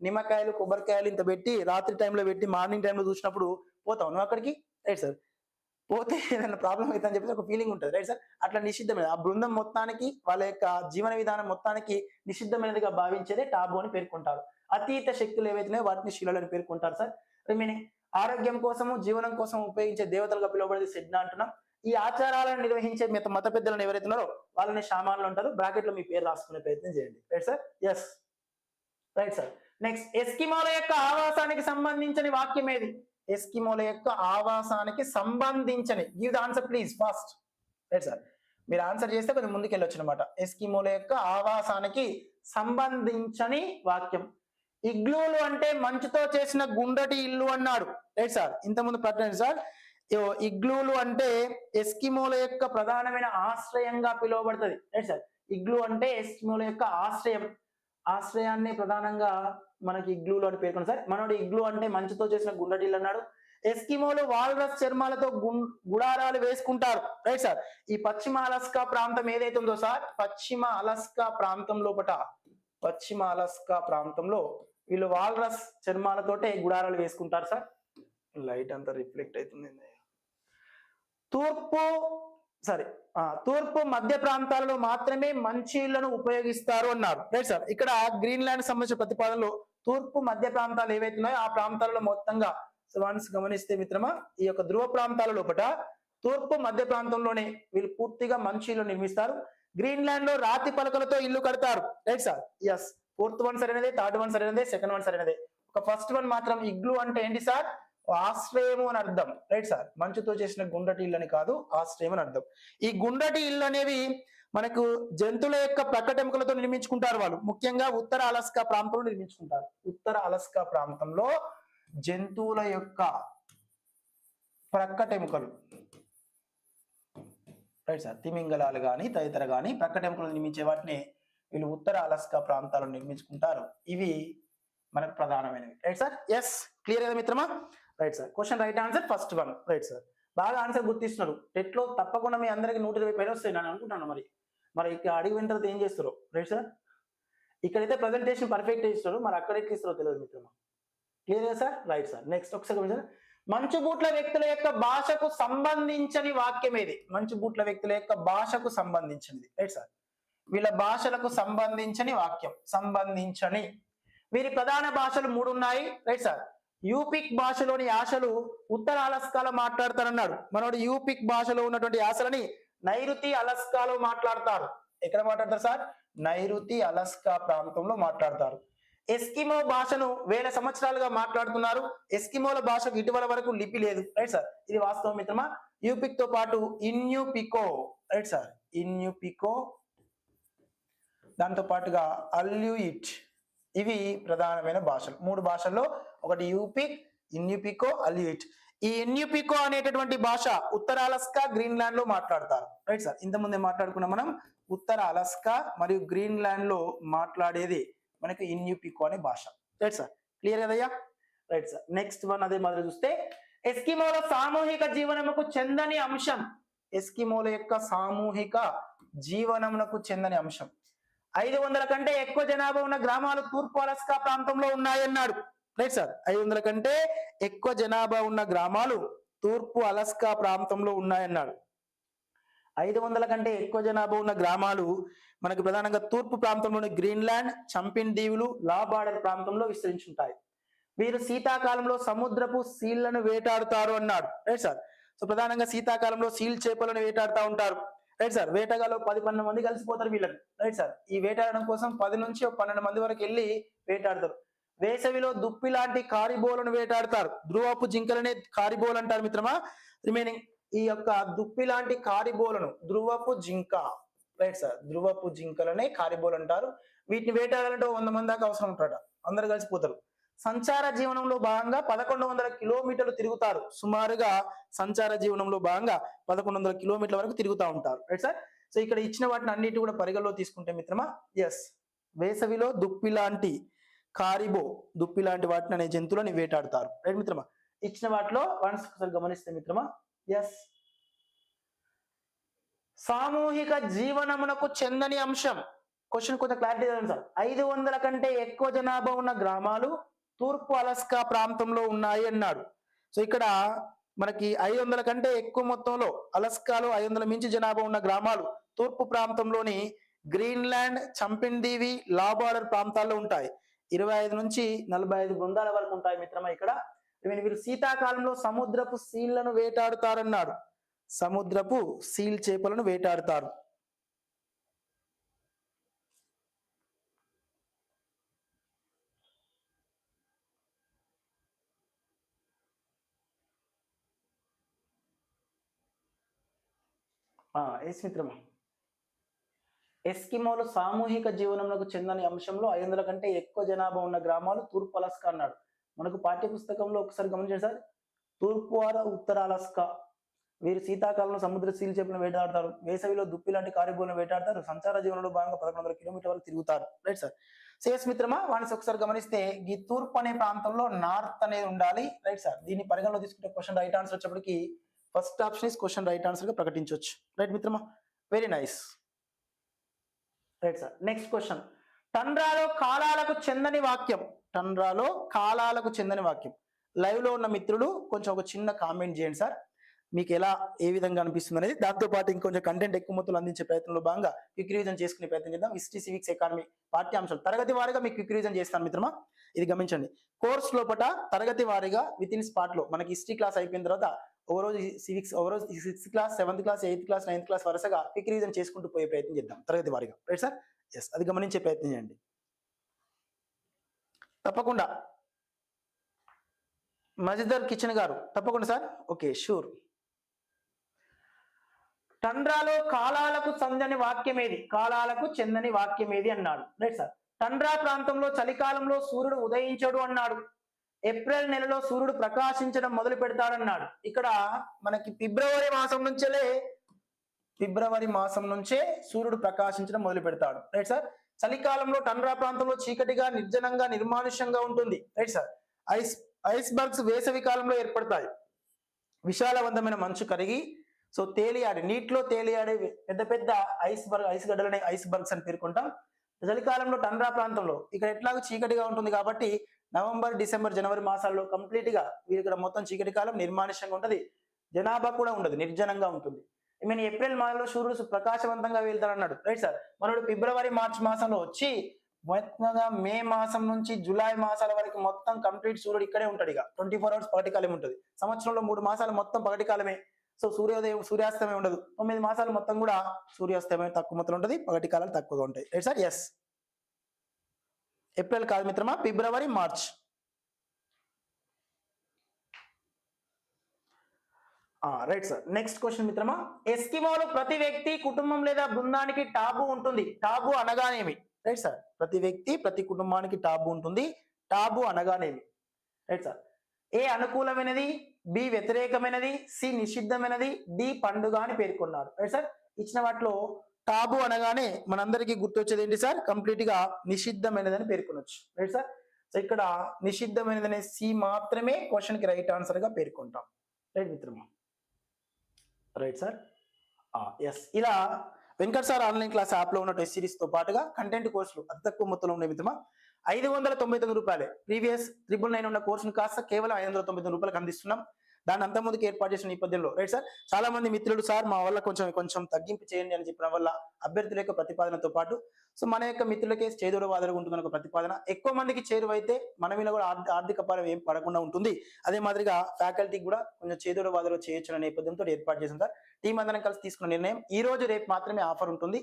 నిమ్మకాయలు, కొబ్బరికాయలు ఇంత పెట్టి రాత్రి టైంలో పెట్టి మార్నింగ్ టైంలో చూసినప్పుడు పోతావు నువ్వు అక్కడికి, రైట్ సార్. పోతే ఏదైనా ప్రాబ్లం అవుతుంది అని చెప్పేసి ఒక ఫీలింగ్ ఉంటుంది, రైట్ సార్. అట్లా నిషిద్ధమైన ఆ బృందం మొత్తానికి, వాళ్ళ యొక్క జీవన విధానం మొత్తానికి నిషిద్ధమైనదిగా భావించేదే టాబు అని పేర్కొంటారు. అతీత శక్తులు ఏవైతున్నాయో వాటిని శిలలు అని పేర్కొంటారు సార్. రిమైనింగ్ ఆరోగ్యం కోసము, జీవనం కోసం ఉపయోగించే దేవతలుగా పిలువబడేది సెడ్నా అంటున్నాం. ఈ ఆచారాలను నిర్వహించే మత పెద్దలను ఎవరైతే ఉన్నారో వాళ్ళని షామాన్లు అంటారు. బ్రాకెట్ లో మీ పేరు రాసుకునే ప్రయత్నం చేయండి, right sir. Yes, right sir. Next, ఎస్కిమోల యొక్క ఆవాసానికి సంబంధించిన వాక్యం ఏది? ఎస్కిమోల యొక్క ఆవాసానికి సంబంధించని, give the answer please fast, right sir. మీరు ఆన్సర్ చేస్తే కొంచెం ముందుకు వెళ్ళొచ్చు అనమాట. ఎస్కిమోల యొక్క ఆవాసానికి సంబంధించని వాక్యం. ఇగ్లూలు అంటే మంచుతో చేసిన గుండ్రటి ఇల్లు అన్నాడు, రైట్ సార్. ఇంతకుముందు ప్రశ్న సార్, ఇగ్లూలు అంటే ఎస్కిమోల యొక్క ప్రధానమైన ఆశ్రయంగా పిలువబడుతుంది, రైట్ సార్. ఇగ్లూ అంటే ఎస్కిమోల యొక్క ఆశ్రయాన్ని ప్రధానంగా మనకి ఇగ్లూలు అని పేర్కొంది సార్. మనోడు ఇగ్లూ అంటే మంచుతో చేసిన గుండ్రటిల్లు అన్నాడు. ఎస్కిమోలు వాల్రస్ చర్మాలతో గుడారాలు వేసుకుంటారు, రైట్ సార్. ఈ పశ్చిమ అలస్కా ప్రాంతం ఏదైతే ఉందో సార్, పశ్చిమ అలస్కా ప్రాంతంలో వీళ్ళు వాల్రస్ చర్మాలతోటే గుడారాలు వేసుకుంటారు సార్. లైట్ అంతా రిఫ్లెక్ట్ అవుతుంది. తూర్పు మధ్య ప్రాంతాలలో మాత్రమే మంచీళ్లను ఉపయోగిస్తారు అన్నారు, రైట్ సార్. ఇక్కడ గ్రీన్లాండ్ సంబంధించిన ప్రతిపాదనలో తూర్పు మధ్య ప్రాంతాలు ఏవైతే ఉన్నాయో ఆ ప్రాంతాలలో మొత్తంగా వన్స్ గమనిస్తే మిత్రమా, ఈ యొక్క ధ్రువ ప్రాంతాల లోపల తూర్పు మధ్య ప్రాంతంలోనే వీళ్ళు పూర్తిగా మంచీళ్లు నిర్మిస్తారు. గ్రీన్లాండ్ లో రాతి పలకలతో ఇల్లు కడతారు, right sir. Yes, 4th one సరైనదే, 3rd వన్ సరైనదే, 2nd వన్ సరైనదే. ఒక ఫస్ట్ వన్ మాత్రం ఇగ్లూ అంటే ఏంటి సార్, ఆశ్రయము అని అర్థం, రైట్ సార్. మంచుతో చేసిన గుండ్రటి ఇల్లు అని కాదు, ఆశ్రయం అని అర్థం. ఈ గుండ్రటి ఇల్లు అనేవి మనకు జంతువుల యొక్క ప్రక్కటెముకలతో నిర్మించుకుంటారు వాళ్ళు. ముఖ్యంగా ఉత్తర అలస్కా ప్రాంతంలో నిర్మించుకుంటారు. ఉత్తర అలస్కా ప్రాంతంలో జంతువుల యొక్క ప్రక్కటెముకలు, రైట్ సార్, తిమింగలాలు కానీ తదితర కానీ ప్రక్కటెముకలు నిర్మించే వాటిని వీళ్ళు ఉత్తర అలస్కా ప్రాంతాల్లో నిర్మించుకుంటారు. ఇవి మనకు ప్రధానమైనవి, రైట్ సార్. ఎస్, క్లియర్ కదా మిత్రమా, right sir. Question right answer first one, right sir. బాగా ఆన్సర్ గుర్తిస్తున్నారు. టెట్లో తప్పకుండా మీ అందరికి 120 పైన వస్తాయి నేను అనుకుంటాను. మరి ఇక్కడ అడిగి విన్న తర్వాత ఏం చేస్తారు రైట్ సార్? ఇక్కడైతే ప్రజెంటేషన్ పర్ఫెక్ట్ ఇస్తారు, మరి అక్కడ ఎట్లా ఇస్తారో తెలియదు మిత్రమా. క్లియర్ గా సార్? Right sir. నెక్స్ట్ ఒకసారి మంచుబూట్ల వ్యక్తుల యొక్క భాషకు సంబంధించని వాక్యం ఏది? మంచుబూట్ల వ్యక్తుల యొక్క భాషకు సంబంధించినది రైట్ సార్. వీళ్ళ భాషలకు సంబంధించని వాక్యం, సంబంధించని. వీరి ప్రధాన భాషలు 3 ఉన్నాయి రైట్ సార్. యూపిక్ భాషలోని యాసలు ఉత్తర అలస్కాలో మాట్లాడతారన్నాడు. మనోడు యూపిక్ భాషలో ఉన్నటువంటి యాసలని నైరుతి అలస్కాలో మాట్లాడతారు. ఎక్కడ మాట్లాడతారు సార్? నైరుతి అలస్కా ప్రాంతంలో మాట్లాడతారు. ఎస్కిమో భాషను 1000 సంవత్సరాలుగా మాట్లాడుతున్నారు. ఎస్కిమోల భాషకు ఇటీవల వరకు లిపి లేదు రైట్ సార్. ఇది వాస్తవం మిత్రమా. యూపిక్ తో పాటు ఇన్యూపికో రైట్ సార్, ఇన్యూపికో, దాంతో పాటుగా అల్యూయిట్, ఇవి ప్రధానమైన భాషలు. 3 భాషల్లో ఒకటి యూపిక్, ఇన్యూపికో, అల్యూయిట్. ఈ ఇన్యూపికో అనేటటువంటి భాష ఉత్తర అలస్కా, గ్రీన్లాండ్ లో మాట్లాడతారు రైట్ సార్. ఇంతకుముందే మాట్లాడుకున్నాం మనం. ఉత్తర అలస్కా మరియు గ్రీన్లాండ్ లో మాట్లాడేది మనకు ఇన్యూపికో అనే భాష రైట్ సార్. క్లియర్ కదయ్యా? Right sir. నెక్స్ట్ వన్ అదే మాదిరి చూస్తే ఎస్కిమోల సామూహిక జీవనముకు చెందని అంశం. ఎస్కిమోల యొక్క సామూహిక జీవనమునకు చెందని అంశం. 500 కంటే ఎక్కువ జనాభా ఉన్న గ్రామాలు తూర్పు అలస్కా ప్రాంతంలో ఉన్నాయన్నాడు రైట్ సార్. 500 కంటే ఎక్కువ జనాభా ఉన్న గ్రామాలు తూర్పు అలస్కా ప్రాంతంలో ఉన్నాయన్నాడు. 500 కంటే ఎక్కువ జనాభా ఉన్న గ్రామాలు మనకు ప్రధానంగా తూర్పు ప్రాంతంలోని గ్రీన్లాండ్, చంపిన్ దీవులు, లాబార్డర్ ప్రాంతంలో విస్తరించుంటాయి. వీరు శీతాకాలంలో సముద్రపు సీళ్లను వేటాడుతారు అన్నాడు రైట్ సార్. సో ప్రధానంగా శీతాకాలంలో సీల్ చేపలను వేటాడుతూ ఉంటారు రైట్ సార్. వేటగాలో 10-12 మంది కలిసిపోతారు వీళ్ళకి రైట్ సార్. ఈ వేటాడడం కోసం 10 నుంచి 12 మంది వరకు వెళ్ళి వేటాడతారు. వేసవిలో దుప్పి లాంటి కారిబోలను వేటాడతారు. ధ్రువపు జింకలనే కారిబోలు అంటారు మిత్రమా. రిమైనింగ్ ఈ యొక్క దుప్పి లాంటి కారిబోలను ధ్రువపు జింక రైట్ సార్, ధ్రువపు జింకలనే కారిబోలు అంటారు. వీటిని వేటాడాలంటే 100 మంది దాకా అవసరం ఉంటాడు, అందరు కలిసిపోతారు. సంచార జీవనంలో భాగంగా 1100 కిలోమీటర్లు తిరుగుతారు. సుమారుగా సంచార జీవనంలో భాగంగా 1100 కిలోమీటర్ల వరకు తిరుగుతూ ఉంటారు రైట్ సార్. సో ఇక్కడ ఇచ్చిన వాటిని అన్నిటి కూడా పరిగణలో తీసుకుంటే మిత్రమా, ఎస్, వేసవిలో దుప్పి లాంటి కారిబో, దుప్పి లాంటి వాటిని అనే జంతువులని వేటాడుతారు రైట్ మిత్రమా. ఇచ్చిన వాటిలో వన్స్ ఒకసారి గమనిస్తే మిత్రమా, ఎస్, సామూహిక జీవనమునకు చెందని అంశం. క్వశ్చన్ కొంచెం క్లారిటీ సార్. 500 కంటే ఎక్కువ జనాభా ఉన్న గ్రామాలు తూర్పు అలస్కా ప్రాంతంలో ఉన్నాయి అన్నాడు. సో ఇక్కడ మనకి 500 కంటే ఎక్కువ మొత్తంలో అలస్కాలో 500 మించి జనాభా ఉన్న గ్రామాలు తూర్పు ప్రాంతంలోని గ్రీన్లాండ్, చంపిన్ దీవి, లాబార్డర్ ప్రాంతాల్లో ఉంటాయి. 25 నుంచి 45 బృందాల వరకు ఉంటాయి మిత్రమా. ఇక్కడ వీరు శీతాకాలంలో సముద్రపు సీళ్లను వేటాడుతారన్నాడు. సముద్రపు సీల్ చేపలను వేటాడుతారు. ఎస్ మిత్రమా, ఎస్కిమోలు సామూహిక జీవనంలో చెందని అంశంలో 500 కంటే ఎక్కువ జనాభా ఉన్న గ్రామాలు తూర్పు అలస్కా అన్నాడు. మనకు పాఠ్య పుస్తకంలో ఒకసారి గమనించండి సార్. తూర్పు ఉత్తర అలస్కా, వీరు శీతాకాలంలో సముద్ర సీల్ చేపలను వేటాడతారు. వేసవిలో దుప్పి లాంటి కారిబోలను వేటాడతారు. సంచార జీవనంలో భాగంగా 1100 కిలోమీటర్ వరకు తిరుగుతారు రైట్ సార్. సేస్ మిత్రమా, వానికి ఒకసారి గమనిస్తే ఈ తూర్పు అనే ప్రాంతంలో నార్త్ అనేది ఉండాలి రైట్ సార్. దీన్ని పరిగణలో తీసుకుంటే క్వశ్చన్ రైట్ ఆన్సర్ వచ్చేప్పటికి first option is question right answer గా ప్రకటించవచ్చు రైట్ మిత్రమా. Very nice right sir. Next question, టండ్రాలో కాలాలకు చెందని వాక్యం. టండ్రాలో కాలాలకు చెందని వాక్యం. లైవ్ లో ఉన్న మిత్రులు కొంచెం ఒక చిన్న కామెంట్ చేయండి సార్, మీకు ఎలా ఏ విధంగా అనిపిస్తుంది అనేది. దాంతో పాటు ఇంకొంచెం కంటెంట్ ఎక్కువ మొత్తంలో అందించే ప్రయత్నంలో భాగంగా క్విక్ రివిజన్ చేసుకునే ప్రయత్నం చేద్దాం. హిస్టరీ, సివిక్స్, ఎకానమీ పాఠ్యాంశాలు తరగతి వారీగా మీకు క్విక్ రివిజన్ చేస్తాను మిత్రమా. ఇది గమనించండి. కోర్స్ లోపల తరగతి వారీగా విత్ ఇన్ స్పాట్ లో మనకి హిస్టరీ క్లాస్ అయిపోయిన తర్వాత ఒక రోజు సివిక్స్, ఒక రోజు 6th class, 7th class, 8th class, 9th class వరుసగా క్విక్ రివిజన్ చేసుకుంటూ పోయే ప్రయత్నం చేద్దాం తరగతి వారీగా రైట్ సార్. ఎస్, అది గమనించే ప్రయత్నం చేయండి తప్పకుండా. మజిదర్ కిచెన్ గారు తప్పకుండా సార్. Okay, sure. టండ్రాలో కాలాలకు చెందని వాక్యం ఏది? కాలాలకు చెందని వాక్యం ఏది అన్నాడు రైట్ సార్. టండ్రా ప్రాంతంలో చలికాలంలో సూర్యుడు ఉదయించడు అన్నాడు. ఏప్రిల్ నెలలో సూర్యుడు ప్రకాశించడం మొదలు పెడతాడన్నాడు. ఇక్కడ మనకి ఫిబ్రవరి మాసం నుంచే సూర్యుడు ప్రకాశించడం మొదలు పెడతాడు రైట్ సార్. చలికాలంలో టండ్రా ప్రాంతంలో చీకటిగా, నిర్జనంగా, నిర్మానుష్యంగా ఉంటుంది రైట్ సార్. ఐస్ బర్గ్స్ వేసవి కాలంలో ఏర్పడతాయి. విశాలవంతమైన మంచు కరిగి సో తేలియాడి నీటిలో తేలియాడే పెద్ద పెద్ద ఐస్ గడ్డలని ఐస్ బర్గ్స్ అని పేర్కొంటాం. చలికాలంలో టండ్రా ప్రాంతంలో ఇక్కడ ఎట్లాగో చీకటిగా ఉంటుంది కాబట్టి నవంబర్, డిసెంబర్, జనవరి మాసాల్లో కంప్లీట్ గా ఇక్కడ మొత్తం చీకటి కాలం, నిర్మానుష్యంగా ఉంటది, జనాభా కూడా ఉండదు, నిర్జనంగా ఉంటుంది. ఐ మీన్ ఏప్రిల్ మాసంలో సూర్యుడు ప్రకాశవంతంగా వెళ్తాడు అన్నాడు, రైట్ సార్. మనోడు ఫిబ్రవరి, మార్చ్ మాసంలో వచ్చి మొత్తంగా మే మాసం నుంచి జూలై మాసాల వరకు మొత్తం కంప్లీట్ సూర్యుడు ఇక్కడే ఉంటాడు. ఇక 24 hours పగటి కాలం ఉంటుంది. సంవత్సరంలో 3 మాసాలు మొత్తం పగటి కాలమే. సో సూర్యాస్తమయం ఉండదు. 9 మాసాలు మొత్తం కూడా సూర్యాస్తమయం తక్కువ మొత్తం ఉంటుంది, పగటి కాలాలు తక్కువగా ఉంటాయి, రైట్ సార్. ఎస్, ఏప్రిల్ కాదు మిత్రమా, ఫిబ్రవరి, March. Right sir. Next question మిత్రమా, ఎస్కిమోలో ప్రతి వ్యక్తి, కుటుంబం లేదా బృందానికి టాబు ఉంటుంది. టాబు అనగానేమి? Right sir. ప్రతి వ్యక్తి, ప్రతి కుటుంబానికి టాబు ఉంటుంది. టాబు అనగానేమి? Right sir. ఏ అనుకూలమైనది, బి వ్యతిరేకమైనది, సి నిషిద్ధమైనది, డి పండుగ అని పేర్కొన్నారు. Right sir. ఇచ్చిన వాటిలో టాబు అనగానే మనందరికీ గుర్తొచ్చేది ఏంటి సార్? కంప్లీట్ గా నిషిద్ధమైనది అని పేర్కొనొచ్చు, రైట్ సార్. సో ఇక్కడ నిషిద్ధమైనది అనే సి మాత్రమే క్వశ్చన్ కి రైట్ ఆన్సర్ గా పేర్కొంటాం, రైట్ మిత్రమా. Right sir. ఎస్, ఇలా Venkat sir online class app లో ఉన్న టెస్ట్ సిరీస్ తో పాటుగా కంటెంట్ కోర్సులు అతి తక్కువ మొత్తంలో ఉన్నాయి మిత్రమా. 599 రూపాయలే. ప్రీవియస్ 999 ఉన్న కోర్సును కాస్త కేవలం 599 రూపాయలకు అందిస్తున్నాం. దాన్ని అంత ముందుకు ఏర్పాటు చేసిన నేపథ్యంలో, రైట్ సార్, చాలా మంది మిత్రులు సార్ మా వల్ల కొంచెం తగ్గింపు చేయండి అని చెప్పిన వల్ల అభ్యర్థుల యొక్క ప్రతిపాదనతో పాటు సో మన యొక్క మిత్రులకే చేదోడు వాదోడుగా ఉంటుందని ఒక ప్రతిపాదన. ఎక్కువ మందికి చేరువైతే మన మీద కూడా ఆర్థిక భారం ఏం పడకుండా ఉంటుంది. అదే మాదిరిగా ఫ్యాకల్టీకి కూడా కొంచెం చేదోడు వాదోడు చేయొచ్చు అనే నేపథ్యంతో ఏర్పాటు చేసాం సార్. టీం అందరం కలిసి తీసుకున్న నిర్ణయం. ఈ రోజు రేపు మాత్రమే ఆఫర్ ఉంటుంది.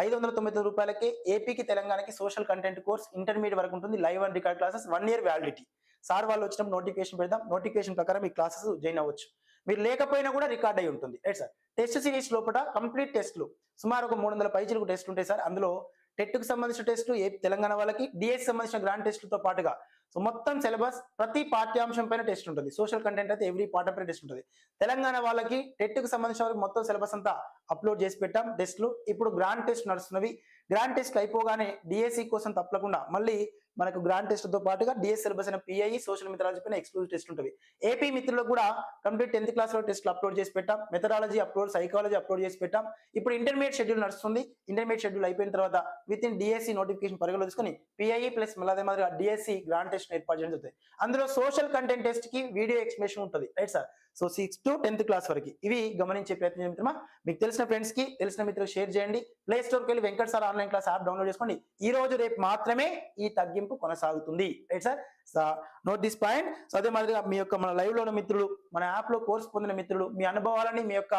599 రూపాయలకే ఏపీకి తెలంగాణకి సోషల్ కంటెంట్ కోర్స్ ఇంటర్మీడియట్ వరకు ఉంటుంది. Live and record classes, 1 year validity. Sir వాళ్ళు వచ్చినప్పుడు నోటిఫికేషన్ పెడదాం, నోటిఫికేషన్ ప్రకారం ఈ క్లాసెస్ జాయిన్ అవ్వచ్చు. మీరు లేకపోయినా కూడా రికార్డ్ అయి ఉంటుంది, రైట్ సార్. టెస్ట్ సిరీస్ లోపల కంప్లీట్ టెస్ట్లు సుమారు ఒక 300 పైచీలకు టెస్ట్లు ఉంటాయి సార్. అందులో టెట్ కు సంబంధించిన టెస్టులు, తెలంగాణ వాళ్ళకి డిఎస్ సంబంధించిన గ్రాండ్ టెస్టులతో పాటుగా సో మొత్తం సిలబస్ ప్రతి పాఠ్యాంశం పైన టెస్ట్ ఉంటుంది. సోషల్ కంటెంట్ అయితే ఎవ్రీ పాఠం పైన టెస్ట్ ఉంటుంది. తెలంగాణ వాళ్ళకి టెట్ కు సంబంధించిన వాళ్ళకి మొత్తం సిలబస్ అంతా అప్లోడ్ చేసి పెట్టాం టెస్ట్లు. ఇప్పుడు గ్రాండ్ టెస్ట్ నడుస్తున్నవి. గ్రాండ్ టెస్ట్ అయిపోగానే డిఎస్సి కోసం తప్పకుండా మళ్ళీ మనకు గ్రాండ్ టెస్ట్ తో పాటుగా డిఎస్ సిలబస్ అయిన పిఐ, సోషల్ మెథడాలజీ పైన ఎక్స్క్లూజివ్ టెస్ట్ ఉంటుంది. ఏపీ మిత్రులకు కూడా కంప్లీట్ 10th క్లాస్ లో టెస్ట్లు అప్లోడ్ చేసి పెట్టాం. మెథడాలజీ అప్లోడ్, సైకాలజీ అప్లోడ్ చేసి పెట్టాం. ఇప్పుడు ఇంటర్మీడియట్ షెడ్యూల్ నడుస్తుంది. ఇంటర్మీడియట్ షెడ్యూల్ అయిపోయిన తర్వాత విత్ ఇన్ డిఎస్సి నోటిఫికేషన్ పరిగణలో తీసుకుని పిఐ ప్లస్ మళ్ళీ మాదిరిగా డిఎస్సి గ్రాండ్ టెస్ట్ ఏర్పాటు చేయడం జరుగుతుంది. అందులో సోషల్ కంటెంట్ టెస్ట్ కి వీడియో ఎక్స్ప్లెనేషన్ ఉంటుంది, right sir. So 6th to 10th class వరకు ఇవి గమనించే ప్రయత్నం మిత్రమా. మీకు తెలిసిన ఫ్రెండ్స్ కి, తెలిసిన మిత్రులకు షేర్ చేయండి. ప్లే స్టోర్కి వెళ్ళి Venkat sir online class app download చేసుకోండి. ఈ రోజు రేపు మాత్రమే ఈ తగ్గింపు కొనసాగుతుంది, right sir. Note this point. So అదే మాదిరిగా మీ యొక్క మన లైవ్ లో ఉన్న మిత్రులు, మన యాప్ లో కోర్స్ పొందిన మిత్రులు, మీ అనుభవాలని, మీ యొక్క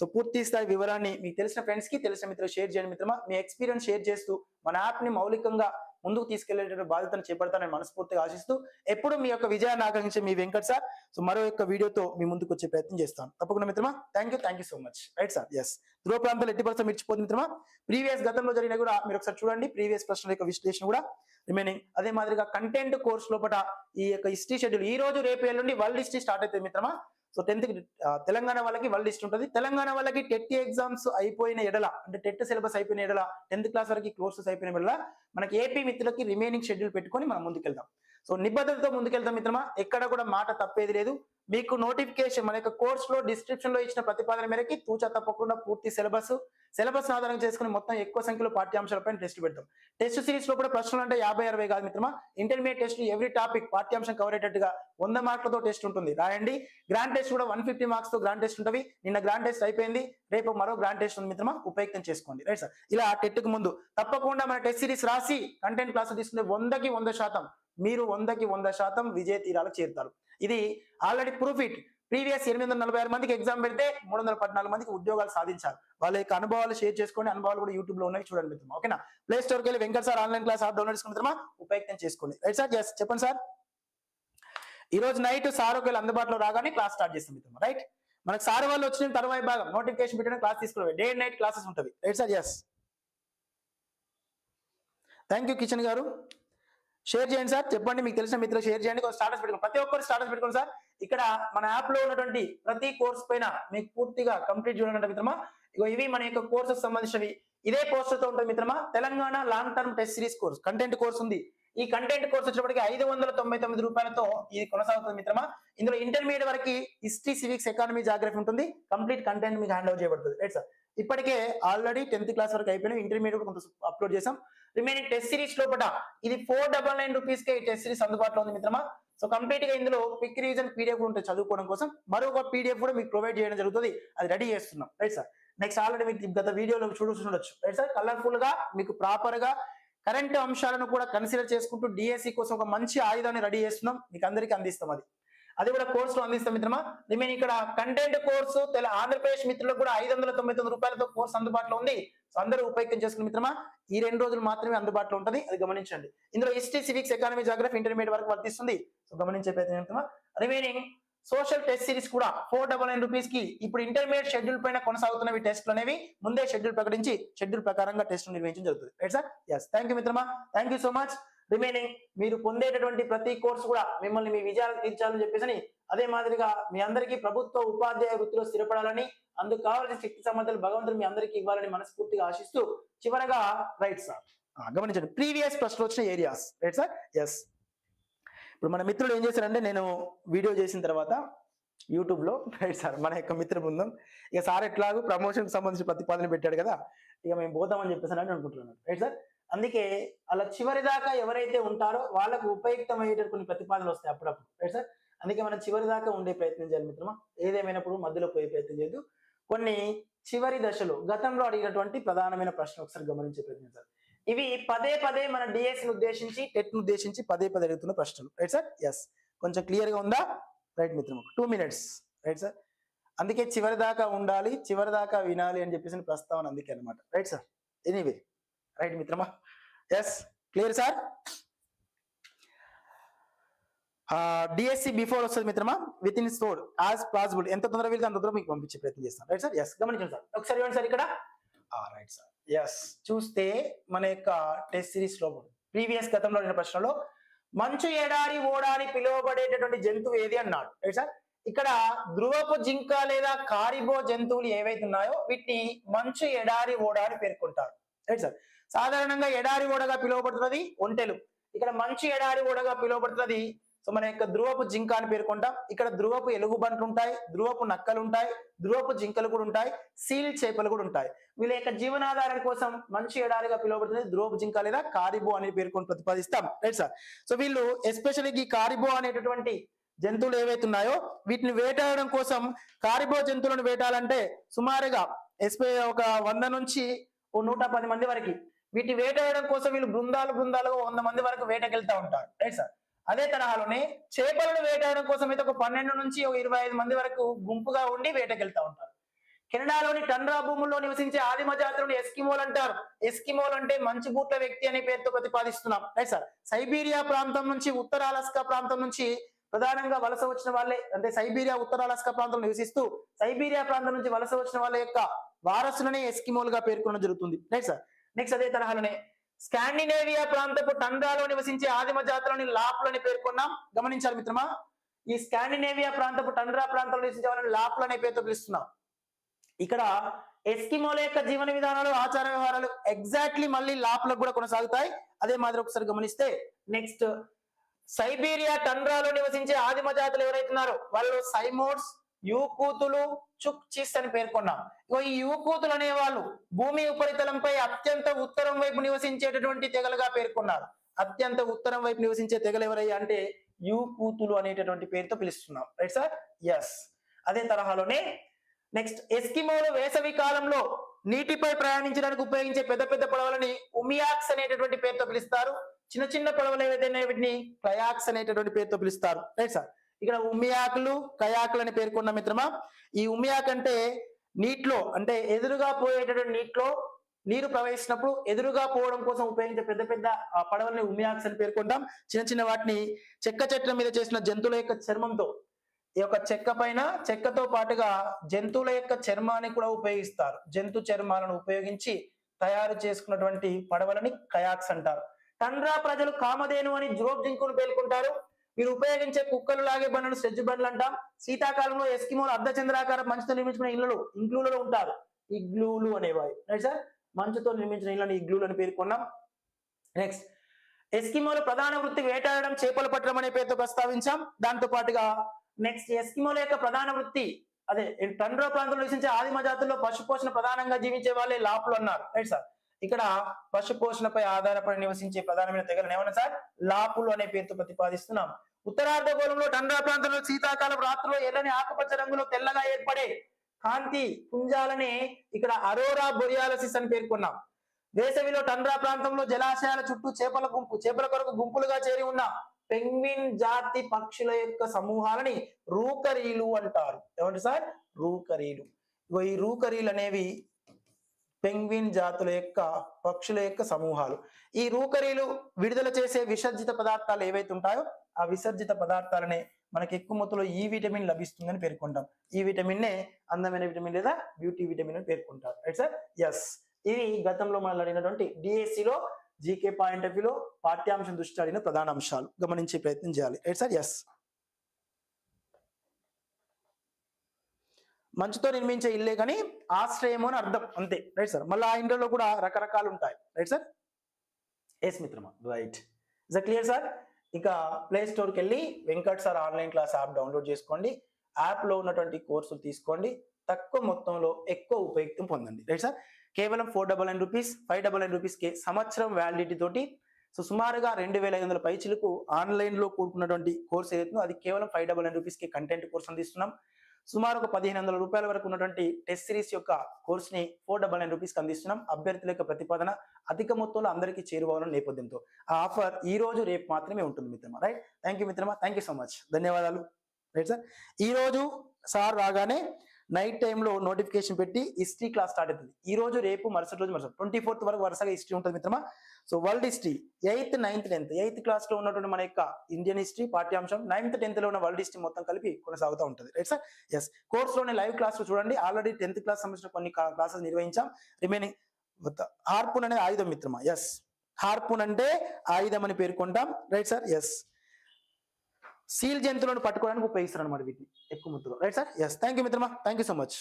సో పూర్తి స్థాయి వివరాన్ని మీకు తెలిసిన ఫ్రెండ్స్ కి, తెలిసిన మిత్రులు షేర్ చేయండి మిత్రమా. మీ ఎక్స్పీరియన్స్ షేర్ చేస్తూ మన యాప్ ని మౌలికంగా ముందుకు తీసుకెళ్లేటువంటి బాధ్యతను చేపడతానని మనస్ఫూర్తిగా ఆశిస్తూ ఎప్పుడు మీ యొక్క విజయాన్ని ఆకాంక్షించే మీ వెంకట్ సార్. సో మరో యొక్క వీడియోతో మీ ముందుకు వచ్చే ప్రయత్నం చేస్తాను తప్పకుండా మిత్రమా. Thank you so much, right sir. Yes, ధ్రువ ప్రాంతాలు 80% మిర్చిపోతుంది మిత్రమా. ప్రీవియస్ గతంలో జరిగిన కూడా మీరు ఒకసారి చూడండి. ప్రీవియస్ ప్రశ్నల యొక్క విశ్లేషణ కూడా రిమైనింగ్. అదే మాదిరిగా కంటెంట్ కోర్స్ లోపల ఈ యొక్క హిస్టరీ షెడ్యూల్ ఈ రోజు రేపు ఎల్లుండి వరల్డ్ హిస్టరీ స్టార్ట్ అవుతుంది మిత్రమా. సో 10th తెలంగాణ వాళ్ళకి వరల్డ్ హిస్టరీ ఉంటుంది. తెలంగాణ వాళ్ళకి టెట్ ఎగ్జామ్స్ అయిపోయిన ఎడల, అంటే టెట్ సిలబస్ అయిపోయిన ఎడల, 10th క్లాస్ వరకు కోర్సెస్ అయిపోయిన ఎడల మనకి ఏపీ మిత్రులకి రిమైనింగ్ షెడ్యూల్ పెట్టుకొని మనం ముందుకెళ్దాం. సో నిబద్ధతతో ముందుకెళ్తాం మిత్రమా. ఎక్కడ కూడా మాట తప్పేది లేదు. మీకు నోటిఫికేషన్ మన యొక్క కోర్స్ లో డిస్క్రిప్షన్ లో ఇచ్చిన ప్రతిపాదన మేరకి తూచా తప్పకుండా పూర్తి సిలబస్ ఆధారం చేసుకుని మొత్తం ఎక్కువ సంఖ్యలో పాఠ్యాంశాలపైన టెస్ట్ పెడతాం. టెస్ట్ సిరీస్ లో కూడా ప్రశ్నలు అంటే 50-60 కాదు మిత్రమా. ఇంటర్మీడియట్ టెస్ట్ ఎవ్రీ టాపిక్ పాఠ్యాంశం కవర్ అయ్యేటట్టుగా 100 మార్కులతో టెస్ట్ ఉంటుంది, రాయండి. గ్రాండ్ టెస్ట్ కూడా 150 మార్క్స్ తో గ్రాండ్ టెస్ట్ ఉంటుంది. నిన్న గ్రాండ్ టెస్ట్ అయిపోయింది, రేపు మరో గ్రాండ్ టెస్ట్ ఉంది మిత్రమా, ఉపయోగం చేసుకోండి, రైట్ సార్. ఇలా టెట్ కు ముందు తప్పకుండా మన టెస్ట్ సిరీస్ రాసి కంటెంట్ క్లాస్ తీసుకుంటే 100కి 100% మీరు 100కి 100% విజయ తీరాలకు చేరుతారు. ఇది ఆల్రెడీ ప్రూఫ్ ఇట్. ప్రీవియస్ 846 మందికి ఎగ్జామ్ పెడితే 314 మందికి ఉద్యోగాలు సాధించారు. వాళ్ళ యొక్క అనుభవాలు షేర్ చేసుకోండి. అనుభవాలు కూడా యూట్యూబ్ లో ఉన్నాయి, చూడండి మిత్రమా. ఓకేనా. ప్లే స్టోర్కి వెళ్ళి Venkat sir online class app download చేసుకుని మిత్రమా ఉపయోగం చేసుకోండి, రైట్ సార్. ఎస్, చెప్పండి సార్. ఈ రోజు నైట్ సార్ ఒకవేళ అందుబాటులో రాగానే క్లాస్ స్టార్ట్ చేస్తాం మిత్రమా, రైట్. మనకు సార్ వాళ్ళు వచ్చిన తర్వాత భాగం నోటిఫికేషన్ పెట్టిన క్లాస్ తీసుకుని డే అండ్ నైట్ క్లాసెస్ ఉంటుంది, right sir. Yes, thank you Kishan గారు. షేర్ చేయండి సార్, చెప్పండి మీకు తెలిసిన మిత్రులు షేర్ చేయండి. స్టాటస్ పెట్టుకోండి, ప్రతి ఒక్కరు స్టాటస్ పెట్టుకోండి సార్. ఇక్కడ మన యాప్ లో ఉన్నటువంటి ప్రతి కోర్స్ పైన మీకు పూర్తిగా కంప్లీట్ చూడండి మిత్రమా. ఇవి మన యొక్క కోర్సెస్ సంబంధించినవి. ఇదే పోస్టర్ తో ఉంటుంది మిత్రమా. Telangana long term test series course content course ఉంది. ఈ కంటెంట్ కోర్స్ వచ్చేటప్పటికి 599 రూపాయలతో ఇది కొనసాగుతుంది మిత్రమా. ఇందులో ఇంటర్మీడియట్ వరకు హిస్టరీ, సివిక్స్, ఎకానమీ, జాగ్రఫీ ఉంటుంది. కంప్లీట్ కంటెంట్ మీకు హ్యాండ్ ఓవర్ చేయబడుతుంది. Right sir. ఇప్పటికే ఆల్రెడీ 10th క్లాస్ వరకు అయిపోయినాయి. ఇంటర్మీడియట్ కొంత అప్లోడ్ చేసాం. రిమైనింగ్ టెస్ట్ సిరీస్ లోపల ఇది 499 రూపీస్ కే టెస్ట్ సిరీస్ అందుబాటులో ఉంది మిత్రమా. సో కంప్లీట్ గా ఇందులో క్విక్ రివిజన్ పీడిఎఫ్ కూడా ఉంటుంది చదువుకోవడం కోసం. మరొక పీడిఎఫ్ కూడా మీకు ప్రొవైడ్ చేయడం జరుగుతుంది. అది రెడీ చేస్తున్నాం. Right sir. నెక్స్ట్ ఆల్రెడీ మీకు గత వీడియోలో చూడొచ్చు. Right sir. కలర్ఫుల్ గా మీకు ప్రాపర్ గా కరెంట్ అంశాలను కూడా కన్సిడర్ చేసుకుంటూ డిఎస్సి కోసం ఒక మంచి ఆయుధాన్ని రెడీ చేస్తున్నాం. మీకు అందరికీ అందిస్తాం. అది కూడా కోర్సులో అందిస్తాం మిత్రమా. రిమైన్ ఇక్కడ కంటెంట్ కోర్సు ఆంధ్రప్రదేశ్ మిత్రులకు కూడా 599 రూపాయలతో కోర్సు అందుబాటులో ఉంది. సో అందరూ ఉపయోగం చేసుకుని మిత్రమా. ఈ 2 రోజులు మాత్రమే అందుబాటులో ఉంటుంది. అది గమనించండి. ఇందులో history, civics, economy, geography intermediate వరకు వర్తిస్తుంది. సో గమనించే ప్రయత్నం మిత్రమా. రిమైనింగ్ సోషల్ టెస్ట్ సిరీస్ కూడా 499 రూపీస్ కి ఇప్పుడు ఇంటర్మీడియట్ షెడ్యూల్ పైన కొనసాగుతున్నవి టెస్ట్లు అనేవి ముందే షెడ్యూల్ ప్రకటించి షెడ్యూల్ ప్రకారంగా టెస్ట్ నిర్వహించడం జరుగుతుంది. Right sir. Yes, thank you మిత్రమా. Thank you so much. Remaining మీరు పొందేటటువంటి ప్రతి కోర్సు కూడా మిమ్మల్ని మీ విజయాలు తీర్చాలని చెప్పేసి అదే మాదిరిగా మీ అందరికీ ప్రభుత్వ ఉపాధ్యాయ వృత్తిలో స్థిరపడాలని, అందుకు కావాల్సిన శక్తి సామర్థ్యాలు భగవంతుడు మీ అందరికీ ఇవ్వాలని మనస్ఫూర్తిగా ఆశిస్తూ చివరగా రైట్ సార్ గమనించండి ప్రీవియస్ ప్రశ్నలు వచ్చిన ఏరియాస్. Right sir. ఎస్, ఇప్పుడు మన మిత్రుడు ఏం చేశారంటే నేను వీడియో చేసిన తర్వాత యూట్యూబ్ లో రైట్ సార్ మన యొక్క మిత్ర బృందం ఇక సార్ ఎట్లాగూ ప్రమోషన్ కి సంబంధించి ప్రతిపాదన పెట్టాడు కదా, ఇక మేము పోతామని చెప్పేసి అని అనుకుంటున్నాను. Right sir. అందుకే అలా చివరి దాకా ఎవరైతే ఉంటారో వాళ్ళకు ఉపయుక్తమయ్యేట కొన్ని ప్రతిపాదనలు వస్తాయి అప్పుడప్పుడు. Right sir. అందుకే మనం చివరి దాకా ఉండే ప్రయత్నం చేయాలి మిత్రమా. ఏదేమైనప్పుడు మధ్యలో పోయే ప్రయత్నం చేయదు. కొన్ని చివరి దశలో గతంలో అడిగినటువంటి ప్రధానమైన ప్రశ్న ఒకసారి గమనించే ప్రయత్నం సార్. ఇవి పదే మన డిఎస్సిని ఉద్దేశించి టెట్ ను ఉద్దేశించి పదే అడుగుతున్న ప్రశ్నలు. Right sir. ఎస్, కొంచెం క్లియర్ గా ఉందా? రైట్ మిత్రమా. 2 minutes. Right sir. అందుకే చివరి దాకా ఉండాలి, చివరి దాకా వినాలి అని చెప్పేసి ప్రస్తావన అందుకే అనమాట. Right sir. ఎనీవే రైట్ మిత్రమా. Yes, clear sir. DSC before వస్తుంది మిత్రమా. Within store as possible, ఎంత తొందరగా వీళ్ళు అంత తొందరగా మీకు పంపించే ప్రయత్నం చేస్తాను. Right sir. ఎస్, గమనించండి సార్. ఒకసారి ఇవ్వండి సార్ ఇక్కడ. Right sir. ఎస్, చూస్తే మన యొక్క టెస్ట్ సిరీస్ లో ప్రీవియస్ గతంలో ఉన్న ప్రశ్నలో మంచు ఎడారి ఓడ అని పిలువబడేటటువంటి జంతువు ఏది అన్నాడు. Right sir. ఇక్కడ ధ్రువపు జింక లేదా కారిబో జంతువులు ఏవైతే ఉన్నాయో వీటిని మంచు ఎడారి ఓడ అని పేర్కొంటారు. Right sir. సాధారణంగా ఎడారి ఓడగా పిలువబడుతున్నది ఒంటెలు, ఇక్కడ మంచు ఎడారి ఓడగా పిలువబడుతున్నది సో మన యొక్క ధ్రువపు జింక అని పేర్కొంటాం. ఇక్కడ ధ్రువపు ఎలుగుబంట్లు ఉంటాయి, ధ్రువపు నక్కలు ఉంటాయి, ధ్రువపు జింకలు కూడా ఉంటాయి, సీల్ చేపలు కూడా ఉంటాయి. వీళ్ళ యొక్క జీవనాధారం కోసం మంచు ఎడారిగా పిలువబడుతుంది ధ్రువపు జింక లేదా కారిబో అని పేర్కొని ప్రతిపాదిస్తాం. Right sir. సో వీళ్ళు ఎస్పెషల్లీ ఈ కారిబో అనేటటువంటి జంతువులు ఏవైతే ఉన్నాయో వీటిని వేటాడడం కోసం, కారిబో జంతువులను వేటాలంటే సుమారుగా ఒక 100 నుంచి 110 మంది వరకు వీటిని వేటాడడం కోసం వీళ్ళు బృందాలుగా 100 మంది వరకు వేటకెళ్తా ఉంటారు. Right sir. అదే తరహాలోనే చేపలను వేటాడడం కోసం అయితే ఒక 12 నుంచి 25 మంది వరకు గుంపుగా ఉండి వేటకెళ్తా ఉంటారు. కెనడాలోని టండ్రా భూముల్లో నివసించే ఆదిమ జాతులను ఎస్కిమోల్ అంటారు. ఎస్కిమోల్ అంటే మంచు బూట్ల వ్యక్తి అనే పేరుతో ప్రతిపాదిస్తున్నాం. Right sir. సైబీరియా ప్రాంతం నుంచి ఉత్తర అలాస్కా ప్రాంతం నుంచి ప్రధానంగా వలస వచ్చిన వాళ్ళే, అంటే సైబీరియా ఉత్తర అలాస్కా ప్రాంతంలో నివసిస్తూ సైబీరియా ప్రాంతం నుంచి వలస వచ్చిన వాళ్ళ యొక్క వారసులనే ఎస్కిమోల్ గా పేర్కొనడం జరుగుతుంది. Right sir. నెక్స్ట్ అదే తరహాలోనే స్కాండినేవియా ప్రాంతపు టండ్రాలో నివసించే ఆదిమ జాతులని లాప్లని పేర్కొన్నాం. గమనించాలి మిత్రమా. ఈ స్కాండినేవియా ప్రాంతపు టండ్రా ప్రాంతంలో నివసించే వాళ్ళని లాప్లు అనే పేరుతో పిలుస్తున్నాం. ఇక్కడ ఎస్కిమోల యొక్క జీవన విధానాలు, ఆచార వ్యవహారాలు ఎగ్జాక్ట్లీ మళ్ళీ లాప్లకు కూడా కొనసాగుతాయి. అదే మాదిరి ఒకసారి గమనిస్తే నెక్స్ట్ సైబీరియా టండ్రాలో నివసించే ఆదిమ జాతులు ఎవరైతున్నారో వాళ్ళు సైమోడ్స్, యూకూతులు, చుక్చిస్ అని పేర్కొన్నాం. ఈ యూకూతులు అనే వాళ్ళు భూమి ఉపరితలంపై అత్యంత ఉత్తరం వైపు నివసించేటటువంటి తెగలుగా పేర్కొన్నారు. అత్యంత ఉత్తరం వైపు నివసించే తెగలు ఎవరయ్యా అంటే యూకూతులు అనేటటువంటి పేరుతో పిలుస్తున్నాం. Right sir. ఎస్, అదే తరహాలోనే నెక్స్ట్ ఎస్కిమోలు వేసవి కాలంలో నీటిపై ప్రయాణించడానికి ఉపయోగించే పెద్ద పడవలని ఉమియాక్స్ అనేటటువంటి పేరుతో పిలుస్తారు. చిన్న పడవలు ఏవైతే వీటిని కయాక్స్ అనేటటువంటి పేరుతో పిలుస్తారు. Right sir. ఇక్కడ ఉమియాకులు, కయాకులు అని పేర్కొన్న మిత్రమా. ఈ ఉమియాక్ అంటే నీటిలో, అంటే ఎదురుగా పోయేటటువంటి నీటిలో నీరు ప్రవహిస్తున్నప్పుడు ఎదురుగా పోవడం కోసం ఉపయోగించే పెద్ద పడవల్ని ఉమియాక్స్ అని పేర్కొంటాం. చిన్న వాటిని చెక్క చెట్ల మీద చేసిన జంతువుల యొక్క చర్మంతో, ఈ యొక్క చెక్క పైన చెక్కతో పాటుగా జంతువుల యొక్క చర్మాన్ని కూడా ఉపయోగిస్తారు. జంతు చర్మాలను ఉపయోగించి తయారు చేసుకున్నటువంటి పడవలని కయాక్స్ అంటారు. టండ్రా ప్రజలు కామధేను అని ధ్రువపు జింకను పేర్కొంటారు. వీరు ఉపయోగించే కుక్కలు లాగే బండ్లను స్లెడ్జ్ బండ్లు అంటాం. శీతాకాలంలో ఎస్కిమోలు అర్ధచంద్రాకార మంచుతో నిర్మించిన ఇంగ్లూలలో ఉంటారు. ఇగ్లూలు అనేవారు. Right sir. మంచుతో నిర్మించిన ఇళ్లను ఇగ్లూలు అని పేర్కొన్నాం. నెక్స్ట్ ఎస్కిమోల ప్రధాన వృత్తి వేటాడడం, చేపలు పట్టడం అనే పేరుతో ప్రస్తావించాం. దాంతో పాటుగా నెక్స్ట్ ఎస్కిమోల యొక్క ప్రధాన వృత్తి అదే టండ్రా ప్రాంతంలో నివసించే ఆదిమ జాతుల్లో పశు పోషణ ప్రధానంగా జీవించే వాళ్ళే లాపులు అన్నారు. Right sir. ఇక్కడ పశు పోషణపై ఆధారపడి నివసించే ప్రధానమైన తెగలను ఏమన్నా సార్ లాపులు అనే పేరుతో ప్రతిపాదిస్తున్నాం. ఉత్తరార్ధగోళంలో టండ్రా ప్రాంతంలో శీతాకాలం రాత్రుల్లో ఎర్రని ఆకుపచ్చ రంగులో తెల్లగా ఏర్పడే కాంతి పుంజాలనే ఇక్కడ అరోరా బొరియాలసిస్ అని పేర్కొన్నాం. వేసవిలో టండ్రా ప్రాంతంలో జలాశయాల చుట్టూ చేపల కొరకు గుంపులుగా చేరి ఉన్న పెంగ్విన్ జాతి పక్షుల యొక్క సమూహాలని రూకరీలు అంటారు. ఏమంటారు సార్? రూకరీలు. ఈ రూకరీలు అనేవి పెంగ్విన్ జాతుల యొక్క పక్షుల యొక్క సమూహాలు. ఈ రూకరీలు విడుదల చేసే విసర్జిత పదార్థాలు ఏవైతే ఉంటాయో ఆ విసర్జిత పదార్థాలనే మనకి ఎక్కువ మొత్తంలో ఈ విటమిన్ లభిస్తుందని పేర్కొంటాం. ఈ విటమిన్ నే అందమైన విటమిన్ లేదా బ్యూటీ విటమిన్ అని పేర్కొంటారు. Right sir. ఎస్, ఇది గతంలో మనం అడిగినటువంటి డిఎస్సిలో జీకే పాయింట్ ఆఫ్ వ్యూలో పాఠ్యాంశం దృష్టి అడిగిన ప్రధాన అంశాలు గమనించే ప్రయత్నం చేయాలి. Right sir. ఎస్, మంచుతో నిర్మించే ఇల్లే కానీ ఆశ్రయము అని అర్థం అంతే. Right sir. మళ్ళీ ఆ ఇంట్లో కూడా రకరకాలు ఉంటాయి. Right sir. ఎస్ మిత్రమా, రైట్. Is clear sir. ఇక ప్లే స్టోర్కి వెళ్ళి Venkat sir online class app download చేసుకోండి. యాప్లో ఉన్నటువంటి కోర్సులు తీసుకోండి. తక్కువ మొత్తంలో ఎక్కువ ఉపయుక్తం పొందండి. Right sir. కేవలం 499 రూపీస్, 599 రూపీస్కి సంవత్సరం వ్యాలిడిటీ తోటి సుమారుగా 2500 పైచిలకు ఆన్లైన్లో కూడుకున్నటువంటి కోర్స్ ఏదైతుందో అది కేవలం 599 రూపీస్కి కంటెంట్ కోర్స్ అందిస్తున్నాం. సుమారు ఒక 1500 రూపాయల వరకు ఉన్నటువంటి టెస్ట్ సిరీస్ యొక్క కోర్స్ని 499 రూపీస్కి అందిస్తున్నాం. అభ్యర్థుల యొక్క ప్రతిపాదన అధిక మొత్తంలో అందరికీ చేరువవాలని నేపథ్యంతో ఆ ఆఫర్ ఈ రోజు రేపు మాత్రమే ఉంటుంది మిత్రమా. రైట్. థ్యాంక్ యూ మిత్రమా. Thank you so much. ధన్యవాదాలు. Right sir. ఈ రోజు సార్ రాగానే నైట్ టైంలో నోటిఫికేషన్ పెట్టి హిస్టరీ క్లాస్ స్టార్ట్ అవుతుంది. ఈ రోజు రేపు మరుసటి రోజు 24th వరకు వరుసగా హిస్టరీ ఉంటుంది మిత్రమా. So world history 8th, 9th, 10th 8th class లో ఉన్నటువంటి మన యొక్క ఇండియన్ హిస్టరీ పాఠ్యాంశం 9th, 10th లో ఉన్న వరల్డ్ హిస్టరీ మొత్తం కలిపి కొనసాగుతూ ఉంటుంది. Right sir. ఎస్, కోర్సులోనే లైవ్ క్లాస్ చూడండి. ఆల్రెడీ 10th క్లాస్ సంబంధించిన కొన్ని క్లాసెస్ నిర్వహించాం. రిమైనింగ్ హార్పూన్ అనేది ఆయుధం మిత్రమా. ఎస్, హార్పూన్ అంటే ఆయుధం అని పేర్కొంటాం. Right sir. ఎస్, సీల్ జంతువులను పట్టుకోవడానికి ఉపయోగిస్తారు అనమాట వీటిని ఎక్కువ ముద్దులో. Right sir. Yes, thank you మిత్రమా. Thank you so much.